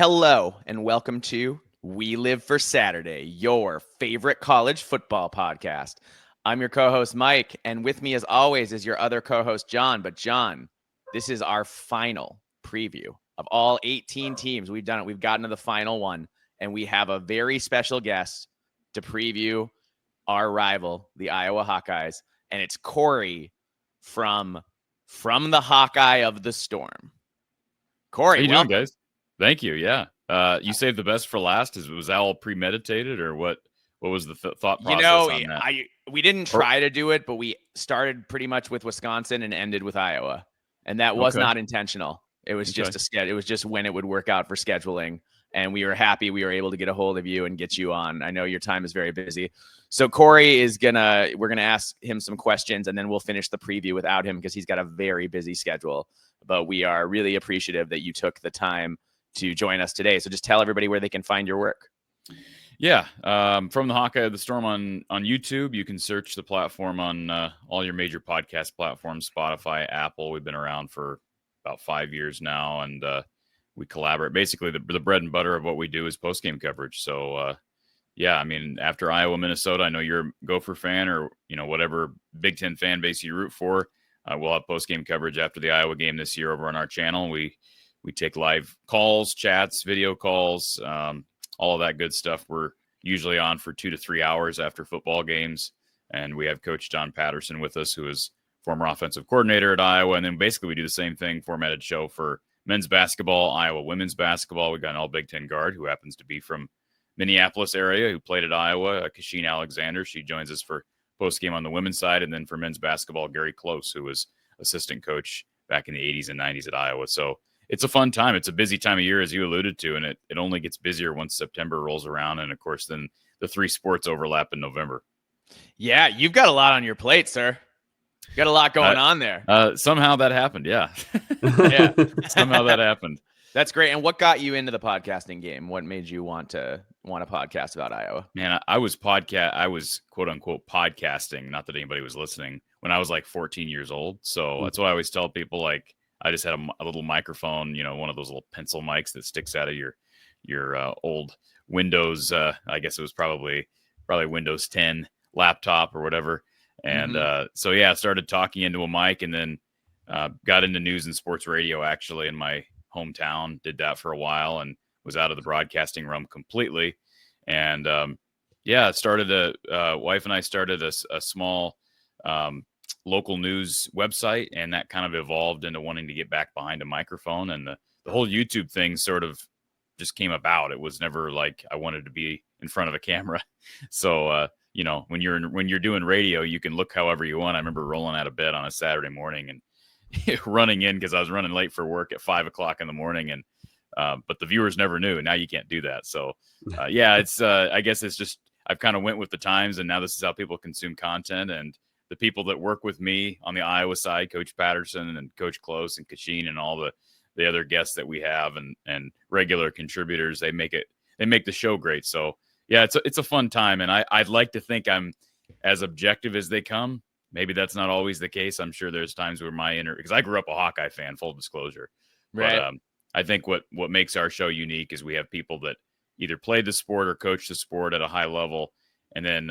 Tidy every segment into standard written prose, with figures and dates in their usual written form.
Hello, and welcome to We Live for Saturday, your favorite college football podcast. I'm your co-host, Mike, and with me, as always, is your other co-host, John. But John, this is our final preview of all 18 teams. We've done it. We've gotten to the final one, and we have a very special guest to preview our rival, the Iowa Hawkeyes, and it's Cory from the Hawkeye of the Storm. Cory, how you welcome. doing, guys? Thank you. Yeah. You saved the best for last. Was that all premeditated, or what? What was the thought process on that? We didn't try to do it, but we started pretty much with Wisconsin and ended with Iowa, and that was not intentional. It was just it was just when it would work out for scheduling, and we were happy we were able to get a hold of you and get you on. I know your time is very busy, so Cory is we're gonna ask him some questions, and then we'll finish the preview without him because he's got a very busy schedule. But we are really appreciative that you took the time to join us today. So just tell everybody where they can find your work. Yeah. From the Hawkeye of the Storm on YouTube. You can search the platform on all your major podcast platforms, Spotify, Apple. We've been around for about 5 years now, and we collaborate. Basically, the bread and butter of what we do is post-game coverage. So, yeah, I mean, after Iowa, Minnesota, I know you're a Gopher fan or, whatever Big Ten fan base you root for. We'll have post-game coverage after the Iowa game this year over on our channel. We take live calls, chats, video calls, all of that good stuff. We're usually on for 2 to 3 hours after football games. And we have Coach John Patterson with us, who is former offensive coordinator at Iowa. And then basically we do the same thing, formatted show for men's basketball, Iowa women's basketball. We've got an all Big Ten guard who happens to be from Minneapolis area, who played at Iowa, Kasheen Alexander. She joins us for post-game on the women's side. And then for men's basketball, Gary Close, who was assistant coach back in the 80s and 90s at Iowa. So it's a fun time. It's a busy time of year, as you alluded to, and it only gets busier once September rolls around. And, of course, then the 3 sports overlap in November. Yeah, you've got a lot on your plate, sir. You got a lot going on there. Somehow that happened, yeah. Yeah, somehow that happened. That's great. And what got you into the podcasting game? What made you want to podcast about Iowa? Man, I was quote unquote podcasting, not that anybody was listening, when I was like 14 years old. So that's why I always tell people, like, I just had a little microphone, one of those little pencil mics that sticks out of your old Windows. I guess it was probably Windows 10 laptop or whatever. And so, yeah, I started talking into a mic, and then got into news and sports radio actually in my hometown. Did that for a while and was out of the broadcasting realm completely. And started wife and I started a small local news website, and that kind of evolved into wanting to get back behind a microphone. And the whole YouTube thing sort of just came about. It was never like I wanted to be in front of a camera. So, when you're doing radio, you can look however you want. I remember rolling out of bed on a Saturday morning and running in because I was running late for work at 5 o'clock in the morning. And, but the viewers never knew. And now you can't do that. So, it's, I guess it's just, I've kind of went with the times, and now this is how people consume content. And the people that work with me on the Iowa side, Coach Patterson and Coach Close and Kasheen and all the other guests that we have and regular contributors, they make the show great. So yeah, it's a fun time. And I'd like to think I'm as objective as they come. Maybe that's not always the case. I'm sure there's times where because I grew up a Hawkeye fan, full disclosure. Right. But I think what makes our show unique is we have people that either played the sport or coach the sport at a high level. And then,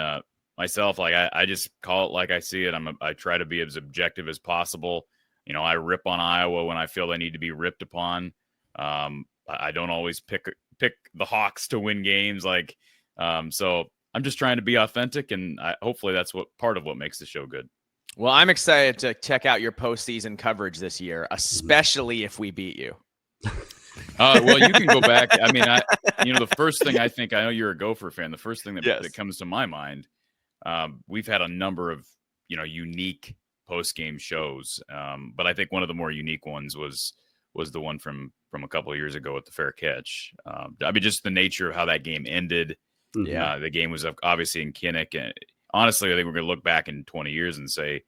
myself, like I just call it like I see it. I try to be as objective as possible. I rip on Iowa when I feel they need to be ripped upon. I don't always pick the Hawks to win games. So I'm just trying to be authentic, and hopefully that's part of what makes the show good. Well, I'm excited to check out your postseason coverage this year, especially if we beat you. Well, you can go back. I mean, the first thing I know you're a Gopher fan. The first thing that comes to my mind. We've had a number of, unique post-game shows. But I think one of the more unique ones was the one from a couple of years ago at the Fair Catch. Just the nature of how that game ended. Yeah. The game was obviously in Kinnick. And honestly, I think we're going to look back in 20 years and say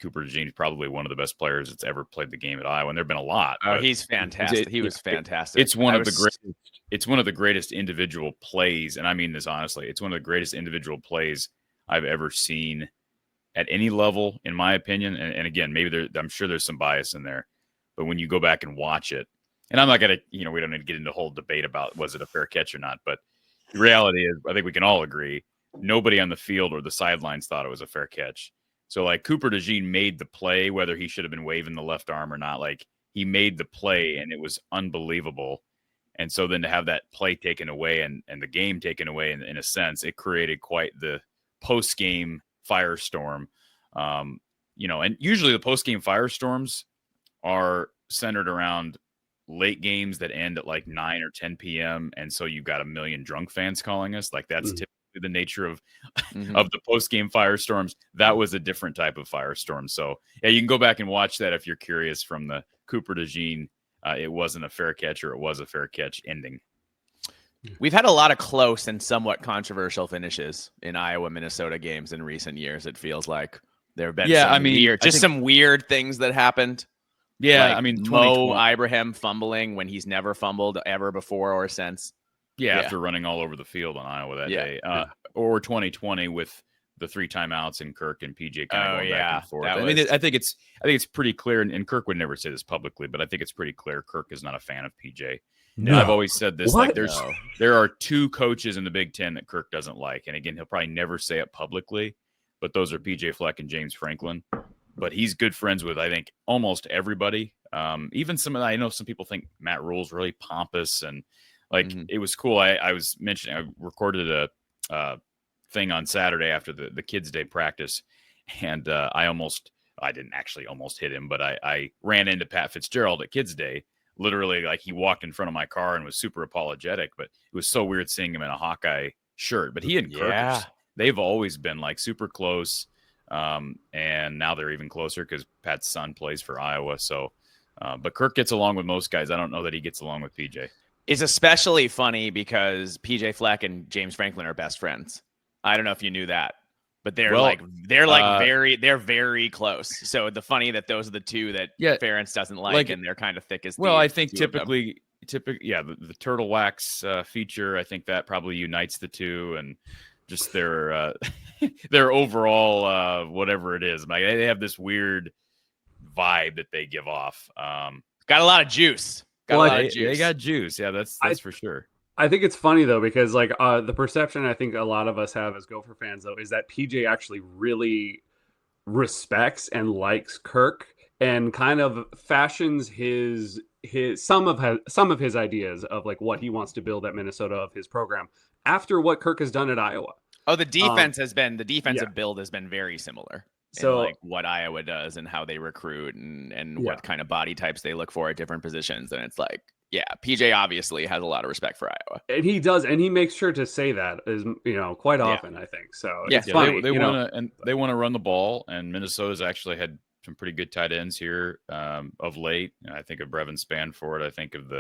Cooper DeJean is probably one of the best players that's ever played the game at Iowa. And there've been a lot. Oh, he's fantastic. He was fantastic. It's one of the greatest individual plays. And I mean this honestly. It's one of the greatest individual plays I've ever seen at any level, in my opinion. And again, maybe I'm sure there's some bias in there, but when you go back and watch it, And I'm not going to, we don't need to get into a whole debate about was it a fair catch or not. But the reality is, I think we can all agree, nobody on the field or the sidelines thought it was a fair catch. So, like, Cooper DeJean made the play, whether he should have been waving the left arm or not. Like, he made the play, and it was unbelievable. And so then to have that play taken away and the game taken away, in a sense, it created quite the post-game firestorm. And usually the post-game firestorms are centered around late games that end at like 9 or 10 p.m. And so you've got a million drunk fans calling us. Like, that's typically the nature of of the post-game firestorms. That was a different type of firestorm. So yeah, you can go back and watch that if you're curious from the Cooper DeJean. It wasn't a fair catch, or it was a fair catch ending. We've had a lot of close and somewhat controversial finishes in Iowa, Minnesota games in recent years. It feels like there have been some weird things that happened. Yeah, like Mo Ibrahim fumbling when he's never fumbled ever before or since. Yeah, after running all over the field on Iowa that day. Or 2020 with the 3 timeouts and Kirk and PJ kind of going back and forth. I think it's pretty clear, and Kirk would never say this publicly, but I think it's pretty clear Kirk is not a fan of PJ. No. I've always said this. What? Like, there are 2 coaches in the Big Ten that Kirk doesn't like, and again, he'll probably never say it publicly, but those are PJ Fleck and James Franklin. But he's good friends with, I think, almost everybody. Even I know some people think Matt Rule's really pompous, and it was cool. I was mentioning, I recorded a thing on Saturday after the kids' day practice, and I didn't actually almost hit him, but I ran into Pat Fitzgerald at kids' day. Literally, like, he walked in front of my car and was super apologetic, but it was so weird seeing him in a Hawkeye shirt. But he and Kirk, they've always been like super close. And now they're even closer because Pat's son plays for Iowa. So, but Kirk gets along with most guys. I don't know that he gets along with PJ. It's especially funny because PJ Fleck and James Franklin are best friends. I don't know if you knew that, but they're very close. So the funny that those are the 2 that Ferentz doesn't like, and they're kind of thick as. Well, I think typically, the turtle wax feature. I think that probably unites the 2, and just their overall whatever it is. Like, they have this weird vibe that they give off. Got a lot of juice. They got juice. Yeah, that's for sure. I think it's funny though, because like the perception I think a lot of us have as Gopher fans though is that PJ actually really respects and likes Kirk and kind of fashions his some of his ideas of like what he wants to build at Minnesota of his program after what Kirk has done at Iowa. Oh, the defensive build has been very similar. So like what Iowa does and how they recruit and what kind of body types they look for at different positions. And it's like, PJ obviously has a lot of respect for Iowa. And he does, and he makes sure to say that is, quite often, I think. So it's funny. They want to run the ball, and Minnesota's actually had some pretty good tight ends here of late. I think of Brevin Spanford. I think of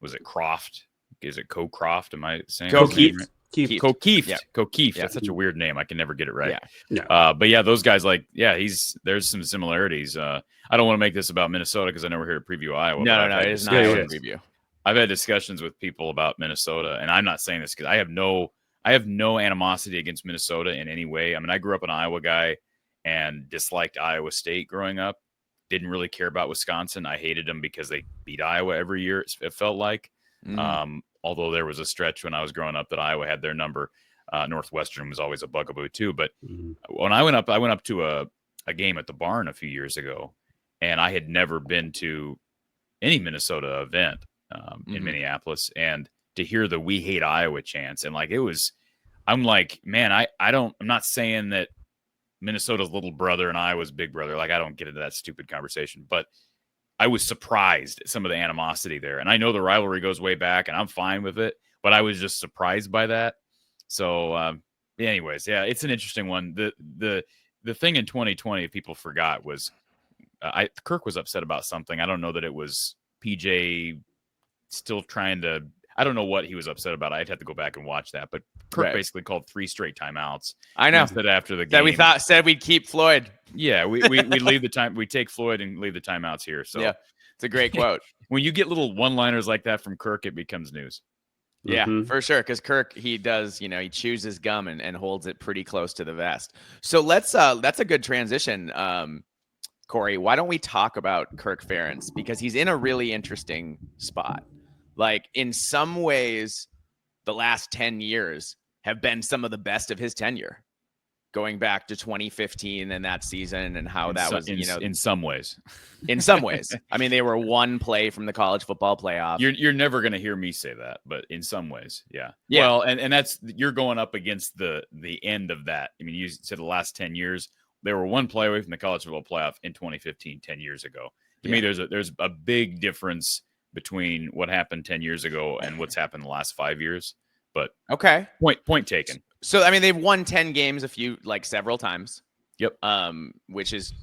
was it Croft? Is it Co-Croft? Am I saying Keith? Kokeef. That's such a weird name. I can never get it right. But those guys, there's some similarities. I don't want to make this about Minnesota because I know we're here to preview Iowa. No, it is not a preview. I've had discussions with people about Minnesota, and I'm not saying this because I have no animosity against Minnesota in any way. I mean, I grew up an Iowa guy and disliked Iowa State growing up. Didn't really care about Wisconsin. I hated them because they beat Iowa every year. It felt like. Although there was a stretch when I was growing up that Iowa had their number. Northwestern was always a bugaboo too. But when I went up to a game at the Barn a few years ago, and I had never been to any Minnesota event in Minneapolis, and to hear the "We Hate Iowa" chants, and I'm like, man, I'm not saying that Minnesota's little brother and Iowa's big brother. Like, I don't get into that stupid conversation, but I was surprised at some of the animosity there. And I know the rivalry goes way back, and I'm fine with it, but I was just surprised by that. So, anyways, it's an interesting one. The thing in 2020 people forgot was Kirk was upset about something. I don't know that it was PJ still trying to. I don't know what he was upset about. I'd have to go back and watch that. But Kirk basically called 3 straight timeouts. I know. Instead after the game. That said we'd keep Floyd. Yeah, we leave the time. We take Floyd and leave the timeouts here. So it's a great quote. When you get little one-liners like that from Kirk, it becomes news. Yeah, for sure. Because Kirk, he does, he chews his gum and holds it pretty close to the vest. So that's a good transition. Cory, why don't we talk about Kirk Ferentz? Because he's in a really interesting spot. Like, in some ways, the last 10 years have been some of the best of his tenure, going back to 2015 and that season and how that was, in some ways. In some ways. I mean, they were one play from the college football playoff. You're never going to hear me say that, but in some ways, yeah. Yeah. Well, and that's, you're going up against the end of that. I mean, you said the last 10 years, they were one play away from the college football playoff in 2015, 10 years ago. To me, there's a big difference between what happened 10 years ago and what's happened the last 5 years. But okay, point taken. So I mean, they've won 10 games several times. Yep. Which is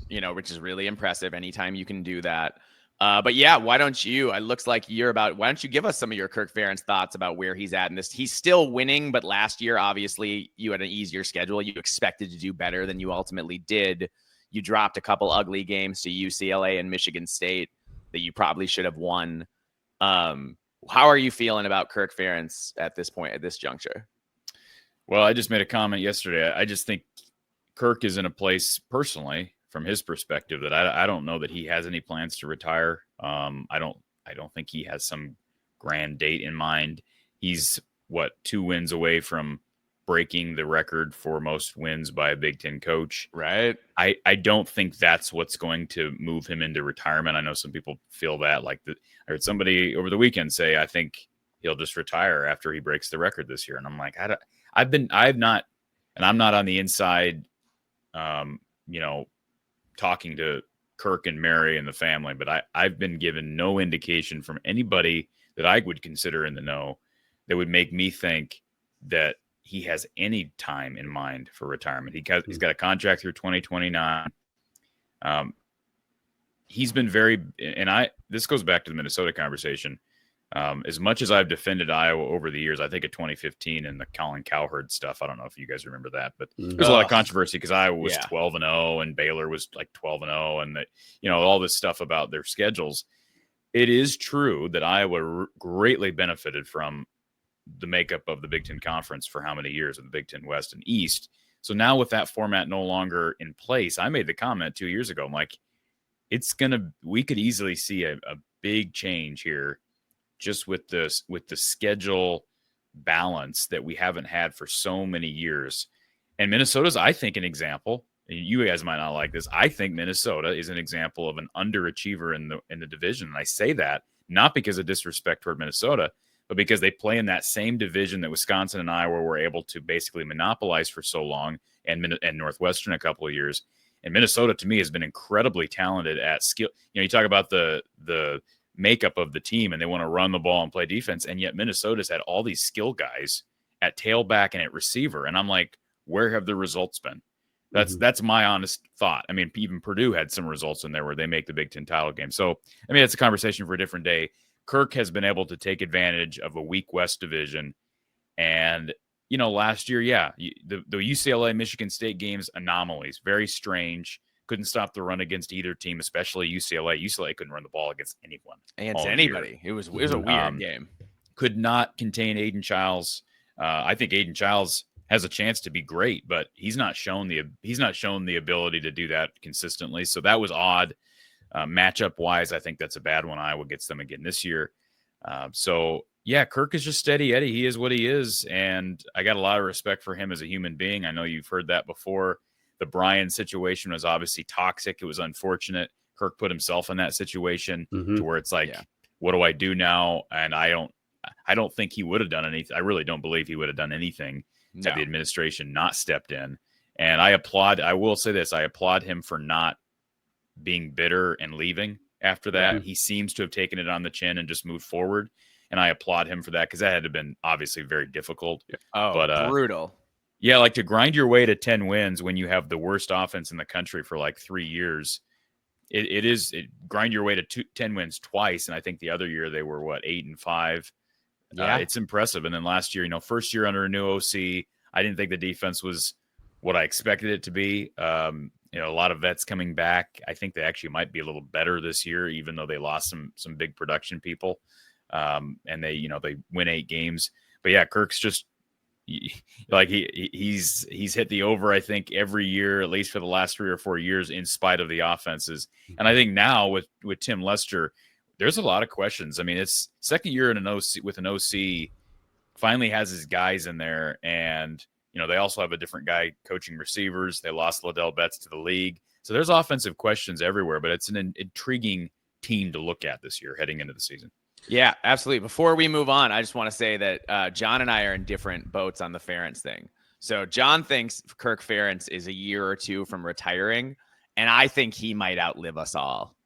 really impressive anytime you can do that. But yeah, why don't you give us some of your Kirk Ferentz thoughts about where he's at in this? He's still winning, but last year, obviously, you had an easier schedule. You expected to do better than you ultimately did. You dropped a couple ugly games to UCLA and Michigan State that you probably should have won. How are you feeling about Kirk Ferentz at this point, at this juncture? Well, I just made a comment yesterday. I just think Kirk is in a place personally, from his perspective, that I don't know that he has any plans to retire. I don't think he has some grand date in mind. He's 2 wins away from breaking the record for most wins by a Big Ten coach. Right. I don't think that's what's going to move him into retirement. I know some people feel that. I heard somebody over the weekend say, I think he'll just retire after he breaks the record this year. And I'm like, I'm not on the inside, talking to Kirk and Mary and the family, but I've been given no indication from anybody that I would consider in the know that would make me think that he has any time in mind for retirement. He's got a contract through 2029. He's been this goes back to the Minnesota conversation. As much as I've defended Iowa over the years, I think of 2015 and the Colin Cowherd stuff. I don't know if you guys remember that, but there's a lot of controversy because Iowa was 12-0 and Baylor was like 12-0, and all this stuff about their schedules. It is true that Iowa greatly benefited from the makeup of the Big Ten Conference for how many years of the Big Ten West and East. So now with that format no longer in place, I made the comment 2 years ago. I'm like, we could easily see a big change here, just with the schedule balance that we haven't had for so many years. And Minnesota's, I think, an example. And you guys might not like this. I think Minnesota is an example of an underachiever in the division. And I say that not because of disrespect toward Minnesota, but because they play in that same division that Wisconsin and Iowa were able to basically monopolize for so long, and Northwestern a couple of years. And Minnesota, to me, has been incredibly talented at skill. You talk about the makeup of the team, and they want to run the ball and play defense, and yet Minnesota's had all these skill guys at tailback and at receiver. And I'm like, where have the results been? That's my honest thought. I mean, even Purdue had some results in there where they make the Big Ten title game. So, I mean, it's a conversation for a different day. Kirk has been able to take advantage of a weak West division. And, last year, the UCLA Michigan State games, anomalies, very strange. Couldn't stop the run against either team, especially UCLA. UCLA couldn't run the ball against anyone. Against anybody. It was a weird game. Could not contain Aiden Childs. I think Aiden Childs has a chance to be great, but he's not shown the ability to do that consistently. So that was odd. Matchup wise, I think that's a bad one. Iowa gets them again this year. Kirk is just steady Eddie. He is what he is, and I got a lot of respect for him as a human being. I know you've heard that before. The Brian situation was obviously toxic. It was unfortunate. Kirk put himself in that situation to where it's like, what do I do now? And I don't think he would have done anything. I really don't believe he would have done anything had the administration not stepped in. And I will say this, I applaud him for not being bitter and leaving after that. He seems to have taken it on the chin and just moved forward. And I applaud him for that, because that had to have been obviously very difficult. Brutal. Yeah, like to grind your way to 10 wins when you have the worst offense in the country for like 3 years. It grind your way to 10 wins twice. And I think the other year they were 8-5. Yeah, it's impressive. And then last year, first year under a new OC, I didn't think the defense was what I expected it to be. A lot of vets coming back. I think they actually might be a little better this year, even though they lost some big production people. And they win 8 games. But yeah, Kirk's just like he's hit the over, I think, every year, at least for the last 3 or 4 years, in spite of the offenses. And I think now with Tim Lester, there's a lot of questions. I mean, it's second year in an OC with an OC, finally has his guys in there, and they also have a different guy coaching receivers. They lost Liddell Betts to the league, so there's offensive questions everywhere. But it's an intriguing team to look at this year heading into the season. Yeah, absolutely. Before we move on, I just want to say that John and I are in different boats on the Ferentz thing. So John thinks Kirk Ferentz is a year or two from retiring, and I think he might outlive us all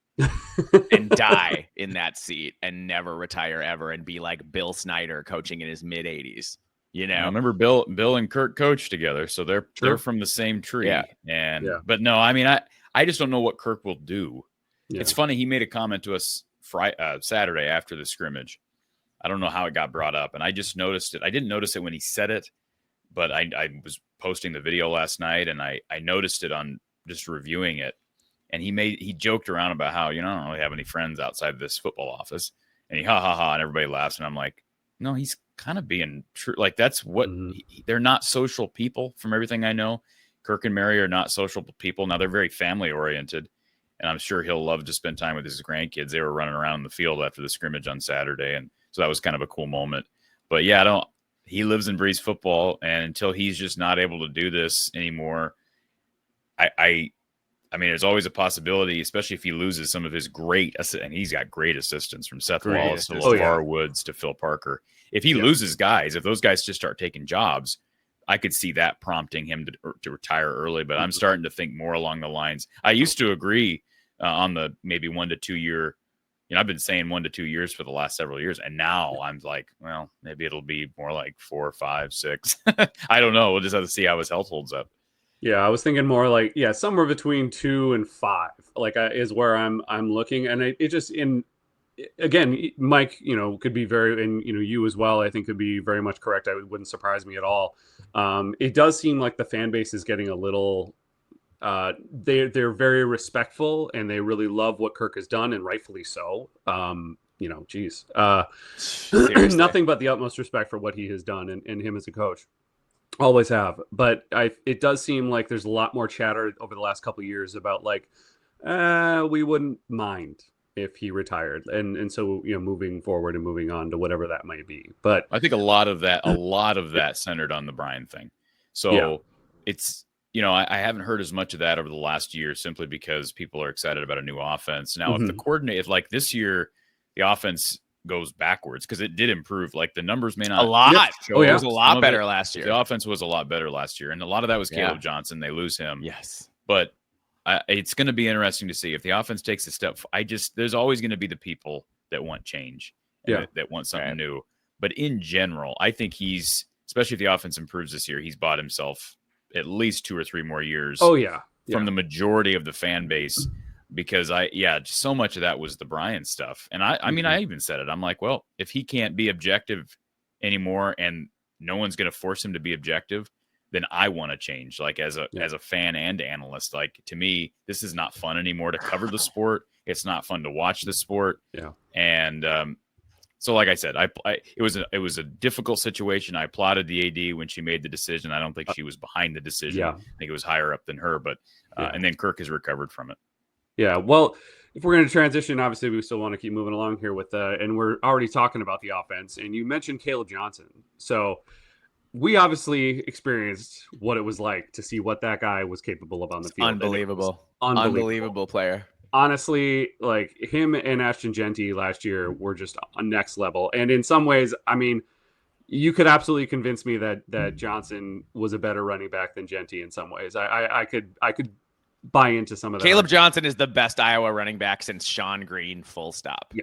and die in that seat and never retire ever and be like Bill Snyder coaching in his mid-80s. I remember Bill and Kirk coached together, so they're from the same tree. Yeah. But no, I mean, I just don't know what Kirk will do. Yeah. It's funny, he made a comment to us Saturday after the scrimmage. I don't know how it got brought up, and I just noticed it. I didn't notice it when he said it, but I was posting the video last night, and I noticed it on just reviewing it. And he joked around about how, I don't really have any friends outside this football office, and he ha ha ha, and everybody laughs, and I'm like, no, he's kind of being true. Like, that's what they're not social people. From everything I know, Kirk and Mary are not social people. Now they're very family oriented. And I'm sure he'll love to spend time with his grandkids. They were running around in the field after the scrimmage on Saturday. And so that was kind of a cool moment. But yeah, he lives and breathes football. And until he's just not able to do this anymore, I mean, there's always a possibility, especially if he loses some of his and he's got great assistants from Seth Wallace to LeVar Woods to Phil Parker. If he loses guys, if those guys just start taking jobs, I could see that prompting him to retire early, but I'm starting to think more along the lines. I used to agree on the maybe 1 to 2 year. I've been saying 1 to 2 years for the last several years, and now I'm like, well, maybe it'll be more like 4, 5, 6. I don't know. We'll just have to see how his health holds up. Yeah, I was thinking more like somewhere between 2 and 5. Like is where I'm looking, and it just again, Mike, could be very, and you as well, I think could be very much correct. It wouldn't surprise me at all. It does seem like the fan base is getting a little. They're very respectful, and they really love what Kirk has done, and rightfully so. Nothing but the utmost respect for what he has done, and him as a coach. Always have, but it does seem like there's a lot more chatter over the last couple of years about like, we wouldn't mind if he retired, and so moving forward and moving on to whatever that might be. But I think a lot of that centered on the Brian thing. So it's I haven't heard as much of that over the last year, simply because people are excited about a new offense. Now, if like this year the offense goes backwards, because it did improve, like the numbers may not a lot. It was a lot better it. last year. The offense was a lot better last year, and a lot of that was Caleb Johnson. They lose him, yes, but it's going to be interesting to see if the offense takes a step. There's always going to be the people that want change, that want something new. But in general, I think especially if the offense improves this year, he's bought himself at least 2 or 3 more years. From the majority of the fan base. Because just so much of that was the Brian stuff. And I mean, I even said it. I'm like, well, if he can't be objective anymore and no one's going to force him to be objective, then I want to change. Like as a fan and analyst, like to me, this is not fun anymore to cover the sport. It's not fun to watch the sport. Yeah. And so like I said, it was a difficult situation. I applauded the AD when she made the decision. I don't think she was behind the decision. I think it was higher up than her, but and then Kirk has recovered from it. Yeah, well, if we're going to transition, obviously we still want to keep moving along here with and we're already talking about the offense, and you mentioned Caleb Johnson. So we obviously experienced what it was like to see what that guy was capable of on the field. Unbelievable player. Honestly, like him and Ashton Genty last year were just on next level. And in some ways, I mean, you could absolutely convince me that Johnson was a better running back than Genty in some ways. I could buy into some of that. Caleb Johnson is the best Iowa running back since Sean Green, full stop. Yeah.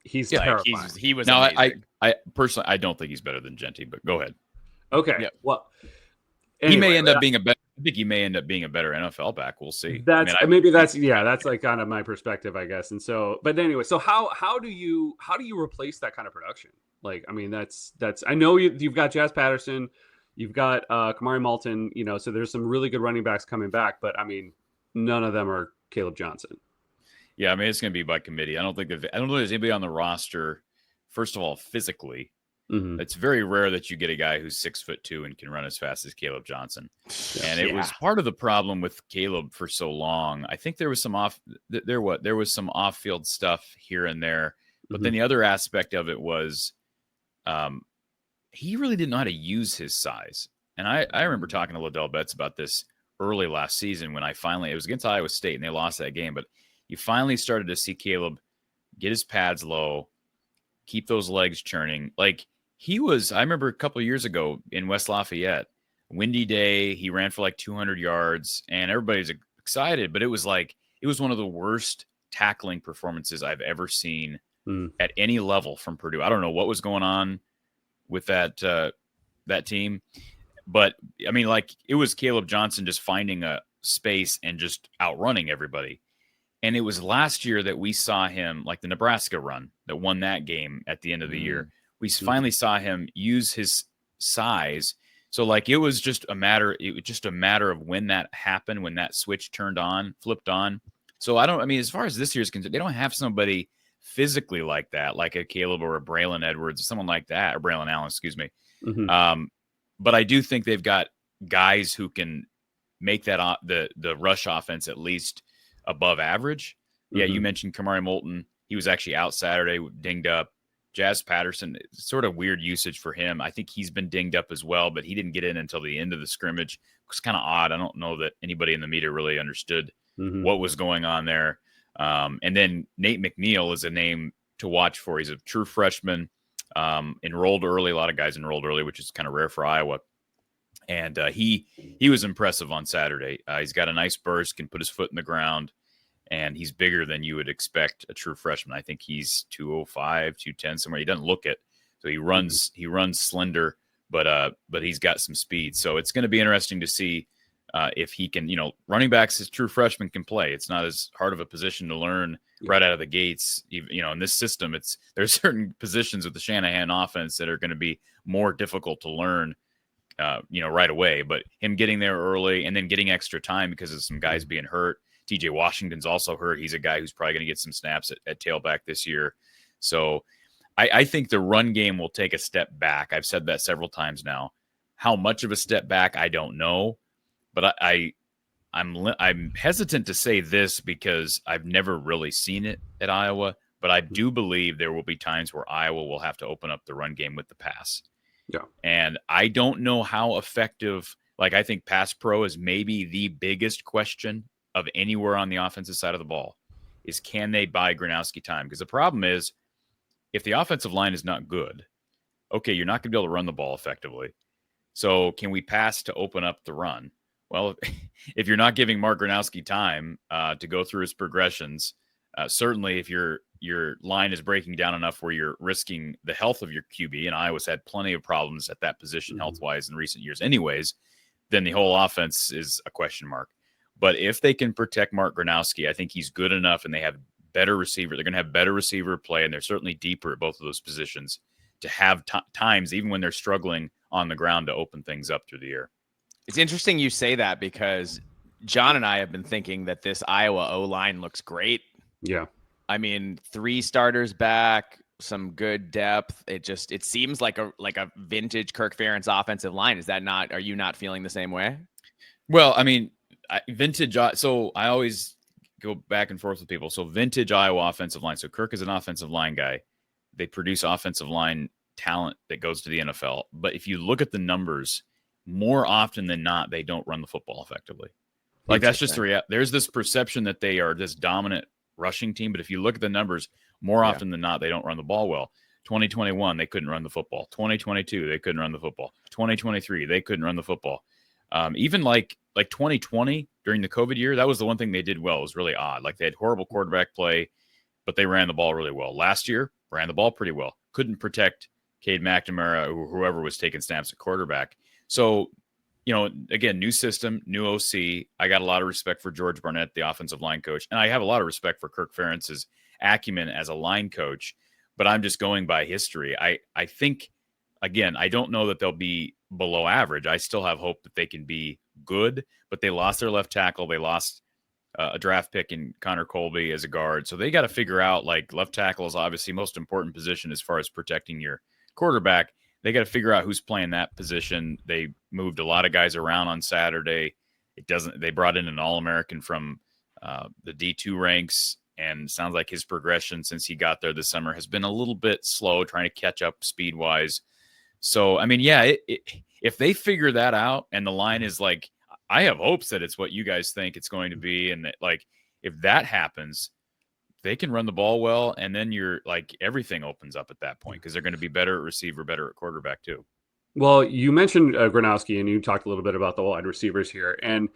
He's terrifying. He was now, amazing. I personally, I don't think he's better than Genty, but go ahead. Okay. Yeah. Well, anyway, he may end up being a better. I think he may end up being a better NFL back. We'll see. That's that's like kind of my perspective, I guess. And so, but anyway, so how do you replace that kind of production? Like, I mean, that's I know you've got Jazz Patterson, you've got Kamari Malton, so there's some really good running backs coming back, but I mean, none of them are Caleb Johnson. Yeah, I mean, it's going to be by committee. I don't think there's anybody on the roster, first of all, physically, Mhm. It's very rare that you get a guy who's 6'2" and can run as fast as Caleb Johnson. And it was part of the problem with Caleb for so long. I think there was some there was some off-field stuff here and there, but then the other aspect of it was he really didn't know how to use his size. And I remember talking to Liddell Betts about this early last season when it was against Iowa State and they lost that game, but you finally started to see Caleb get his pads low, keep those legs churning. Like I remember a couple of years ago in West Lafayette, windy day, he ran for like 200 yards and everybody's excited, but it was one of the worst tackling performances I've ever seen at any level from Purdue. I don't know what was going on with that team, but I mean, like it was Caleb Johnson just finding a space and just outrunning everybody. And it was last year that we saw him, like the Nebraska run that won that game at the end of the year. We finally saw him use his size. So like it was just a matter of when that happened, when that switch flipped on. So as far as this year's concerned, they don't have somebody physically like that, like a Caleb or a Braylon Edwards, someone like that, or Braylon Allen, excuse me. But I do think they've got guys who can make that the rush offense at least above average. Yeah, you mentioned Kamari Moulton. He was actually out Saturday, dinged up. Jazz Patterson, sort of weird usage for him. I think he's been dinged up as well, but he didn't get in until the end of the scrimmage. It was kind of odd. I don't know that anybody in the media really understood what was going on there. And then Nate McNeil is a name to watch for. He's a true freshman, enrolled early. A lot of guys enrolled early, which is kind of rare for Iowa. And he was impressive on Saturday. He's got a nice burst, can put his foot in the ground, and he's bigger than you would expect a true freshman. I think he's 205, 210 somewhere. He doesn't look it, so he runs slender, but he's got some speed. So it's going to be interesting to see if he can. Running backs as true freshmen can play. It's not as hard of a position to learn right out of the gates. In this system, there's certain positions with the Shanahan offense that are going to be more difficult to learn. Right away, but him getting there early and then getting extra time because of some guys being hurt. TJ Washington's also hurt. He's a guy who's probably going to get some snaps at tailback this year. So I think the run game will take a step back. I've said that several times now. How much of a step back, I don't know, but I'm hesitant to say this because I've never really seen it at Iowa, but I do believe there will be times where Iowa will have to open up the run game with the pass. Yeah. And I don't know how effective, I think pass pro is maybe the biggest question of anywhere on the offensive side of the ball is can they buy Gronowski time? Because the problem is if the offensive line is not good, okay, you're not going to be able to run the ball effectively. So can we pass to open up the run? Well, if you're not giving Mark Gronowski time to go through his progressions, certainly if your line is breaking down enough where you're risking the health of your QB, and Iowa's had plenty of problems at that position health-wise in recent years anyways, then the whole offense is a question mark. But if they can protect Mark Gronowski, I think he's good enough and they have better receiver. They're going to have better receiver play, and they're certainly deeper at both of those positions to have times, even when they're struggling on the ground, to open things up through the air. It's interesting you say that because John and I have been thinking that this Iowa O-line looks great. Yeah. I mean, 3 starters back, some good depth. It seems like a vintage Kirk Ferentz offensive line. Are you not feeling the same way? Well, I mean, vintage. So I always go back and forth with people. So vintage Iowa offensive line. So Kirk is an offensive line guy. They produce offensive line talent that goes to the NFL. But if you look at the numbers, more often than not, they don't run the football effectively. That's just the reality. There's this perception that they are this dominant rushing team, but if you look at the numbers, more often than not, they don't run the ball well. 2021, they couldn't run the football. 2022, they couldn't run the football. 2023, they couldn't run the football. Even like 2020 during the COVID year, that was the one thing they did well. It was really odd. They had horrible quarterback play, but they ran the ball really well. Last year, ran the ball pretty well. Couldn't protect Cade McNamara or whoever was taking snaps at quarterback. So, again, new system, new OC. I got a lot of respect for George Barnett, the offensive line coach, and I have a lot of respect for Kirk Ferentz's acumen as a line coach, but I'm just going by history. I think, again, I don't know that they'll be below average. I still have hope that they can be good, but they lost their left tackle. They lost a draft pick in Connor Colby as a guard. So they got to figure out, left tackle is obviously most important position as far as protecting your quarterback. they got to figure out who's playing that position. They moved a lot of guys around on Saturday. They brought in an All-American from the D2 ranks, and sounds like his progression since he got there this summer has been a little bit slow, trying to catch up speed-wise. So, I mean, yeah, if they figure that out and the line is like, I have hopes that it's what you guys think it's going to be, and that, like, if that happens, they can run the ball well, and then you're like, everything opens up at that point because they're going to be better at receiver, better at quarterback too. Well, you mentioned Gronowski, and you talked a little bit about the wide receivers here, and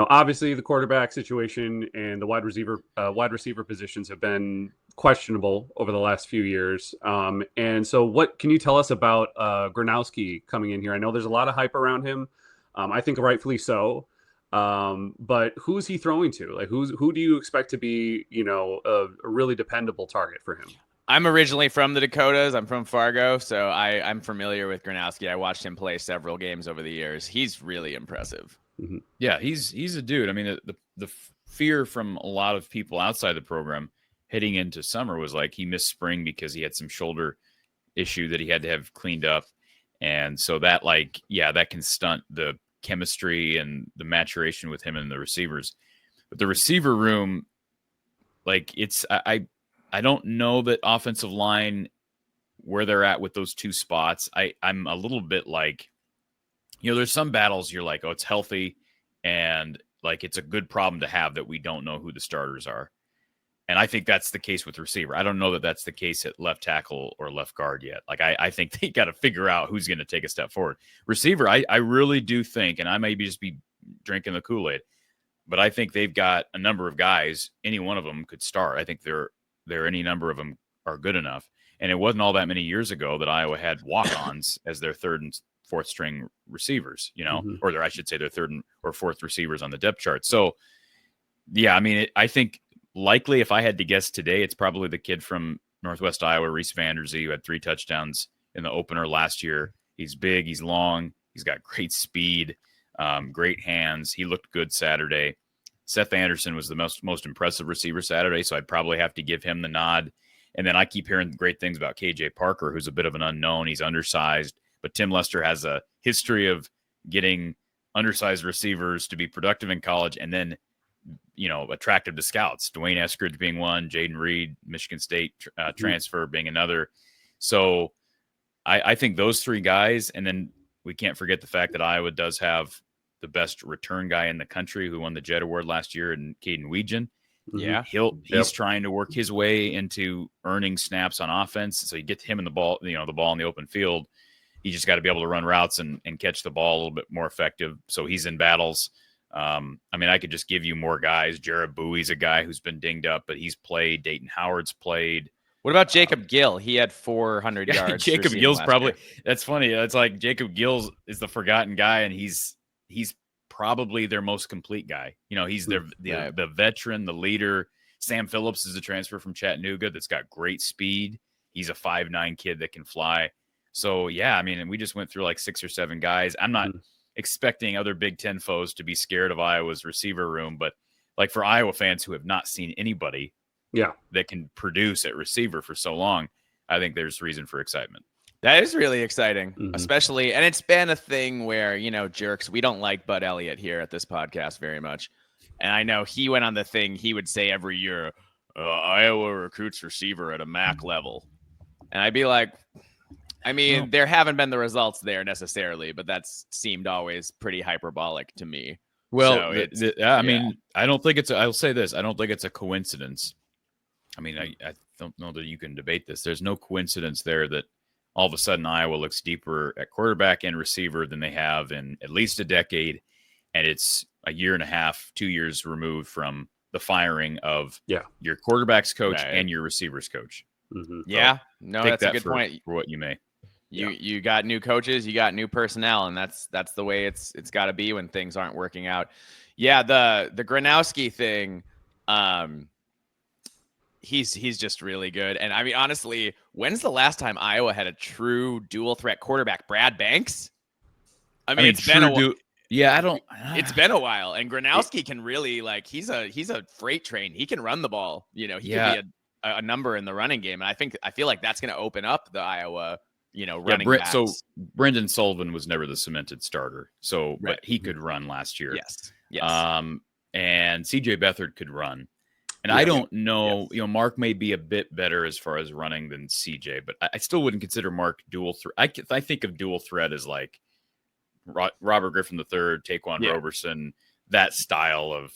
obviously the quarterback situation and the wide receiver positions have been questionable over the last few years. And so, what can you tell us about Gronowski coming in here? I know there's a lot of hype around him. I think rightfully so. But who's he throwing to? Like, who do you expect to be, a really dependable target for him? I'm originally from the Dakotas. I'm from Fargo, so I'm familiar with Gronowski. I watched him play several games over the years. He's really impressive. Mm-hmm. Yeah, he's a dude. I mean, the fear from a lot of people outside the program heading into summer was like he missed spring because he had some shoulder issue that he had to have cleaned up. And so that, like, yeah, that can stunt the chemistry and the maturation with him and the receivers. But the receiver room, like, I don't know that offensive line, where they're at with those two spots. I'm a little bit like, there's some battles you're like, oh, it's healthy, and like it's a good problem to have that we don't know who the starters are. And I think that's the case with receiver. I don't know that that's the case at left tackle or left guard yet. Like, I think they got to figure out who's going to take a step forward. Receiver, I really do think, and I may just be drinking the Kool-Aid, but I think they've got a number of guys. Any one of them could start. I think any number of them are good enough. And it wasn't all that many years ago that Iowa had walk-ons as their third and fourth string receivers, or I should say their third or fourth receivers on the depth chart. So, yeah, I mean, I think likely if I had to guess today, it's probably the kid from Northwest Iowa, Reese Vanderzee, who had 3 touchdowns in the opener last year. He's big, he's long, he's got great speed, great hands. He looked good Saturday. Seth Anderson was the most impressive receiver Saturday, so I'd probably have to give him the nod. And then I keep hearing great things about KJ Parker, who's a bit of an unknown. He's undersized, but Tim Lester has a history of getting undersized receivers to be productive in college and then, attractive to scouts. Dwayne Eskridge being one, Jaden Reed, Michigan State transfer being another. So I think those 3 guys, and then we can't forget the fact that Iowa does have the best return guy in the country who won the Jet Award last year, in Caden Weegan. Yeah. He's trying to work his way into earning snaps on offense. So you get him in the ball, the ball in the open field. He just got to be able to run routes and catch the ball a little bit more effective. So he's in battles. I mean, I could just give you more guys. Jared Bowie's a guy who's been dinged up, but he's played. Dayton Howard's played. What about Jacob Gill? He had 400 yards. Jacob Gill's probably – that's funny. It's like Jacob Gill is the forgotten guy, and he's probably their most complete guy. He's the veteran, the leader. Sam Phillips is a transfer from Chattanooga that's got great speed. He's a 5'9" kid that can fly. So, yeah, I mean, we just went through like 6 or 7 guys. I'm not expecting other Big Ten foes to be scared of Iowa's receiver room, but like for Iowa fans who have not seen anybody that can produce at receiver for so long, I think there's reason for excitement. That is really exciting, especially, and it's been a thing where, jerks, we don't like Bud Elliott here at this podcast very much. And I know he went on the thing he would say every year, Iowa recruits receiver at a MAC level. And I'd be like, I mean, there haven't been the results there necessarily, but that's seemed always pretty hyperbolic to me. Well, I mean, I don't think I'll say this. I don't think it's a coincidence. I mean, I don't know that you can debate this. There's no coincidence there that all of a sudden Iowa looks deeper at quarterback and receiver than they have in at least a decade. And it's a year and a half, 2 years removed from the firing of your quarterback's coach and your receivers coach. Yeah, no, that's a good point. For what you may. You got new coaches, you got new personnel, and that's the way it's got to be when things aren't working out. Yeah, the Gronowski thing, he's just really good. And I mean, honestly, when's the last time Iowa had a true dual threat quarterback? Brad Banks? I mean it's been a while. It's been a while, and Gronowski can really he's a freight train. He can run the ball. He could be a number in the running game, and I feel like that's going to open up the Iowa running backs. So Brendan Sullivan was never the cemented starter. So, Right. but he could run last year. Yes. And CJ Beathard could run. And Yeah. I don't know, Yes. Mark may be a bit better as far as running than CJ, but I still wouldn't consider Mark dual threat. I think of dual threat as like Robert Griffin III, Taquan Roberson, that style of.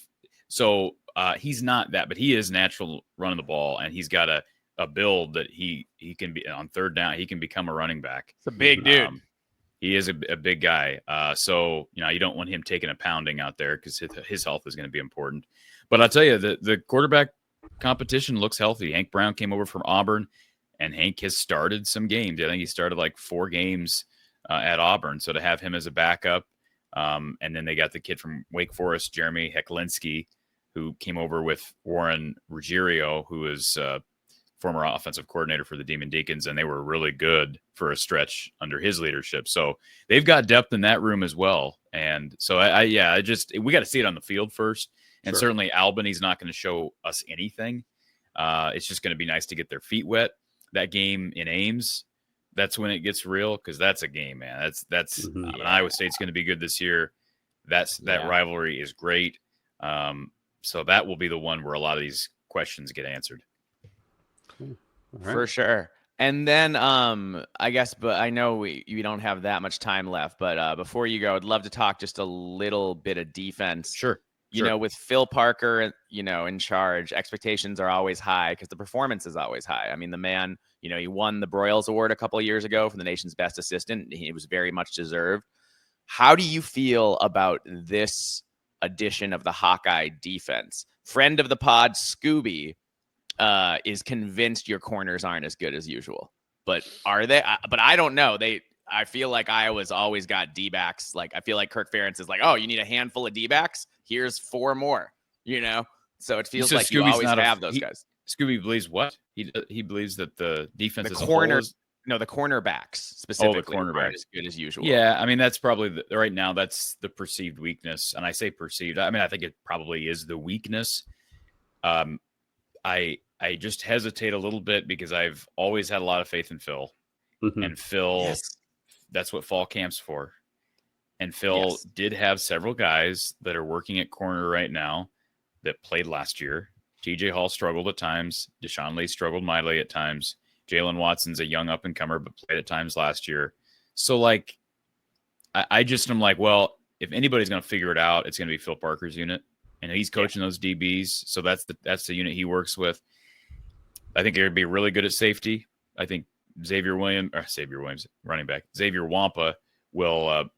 So he's not that, but he is natural running the ball, and he's got a build that he can be on third down. He can become a running back. It's a big dude. He is a big guy. So you don't want him taking a pounding out there because his health is going to be important. But I'll tell you, the quarterback competition looks healthy. Hank Brown came over from Auburn, and Hank has started some games. I think he started like 4 games at Auburn. So to have him as a backup, and then they got the kid from Wake Forest, Jeremy Hecklinski, who came over with Warren Ruggiero, who is former offensive coordinator for the Demon Deacons, and they were really good for a stretch under his leadership. So they've got depth in that room as well. And so we got to see it on the field first. And certainly Albany's not going to show us anything. It's just going to be nice to get their feet wet. That game in Ames, that's when it gets real, because that's a game, man. That's Iowa State's going to be good this year. That rivalry is great. So that will be the one where a lot of these questions get answered. Right. For sure. And then I guess, but I know we don't have that much time left, but before you go, I'd love to talk just a little bit of defense. Sure. With Phil Parker, in charge, expectations are always high because the performance is always high. I mean, the man, he won the Broyles Award a couple of years ago for the nation's best assistant. He was very much deserved. How do you feel about this edition of the Hawkeye defense? Friend of the pod, Scooby, is convinced your corners aren't as good as usual. But are they? But I don't know. I feel like Iowa's always got D-backs. Like, I feel like Kirk Ferentz is like, oh, you need a handful of D-backs? Here's 4 more, So it feels like you always have those guys. Scooby believes what? He believes that the defense the as a whole is... No, the cornerbacks specifically the cornerbacks aren't as good as usual. Yeah, I mean, that's probably right now, that's the perceived weakness. And I say perceived. I mean, I think it probably is the weakness. I just hesitate a little bit because I've always had a lot of faith in Phil. Mm-hmm. And Phil, that's what fall camp's for. And Phil did have several guys that are working at corner right now that played last year. TJ Hall struggled at times. Deshaun Lee struggled mightily at times. Jalen Watson's a young up-and-comer, but played at times last year. So, like, I'm like, well, if anybody's going to figure it out, it's going to be Phil Parker's unit. And he's coaching those DBs, so that's the unit he works with. I think he'd be really good at safety. I think Xavier Williams, running back, Xavier Wampa will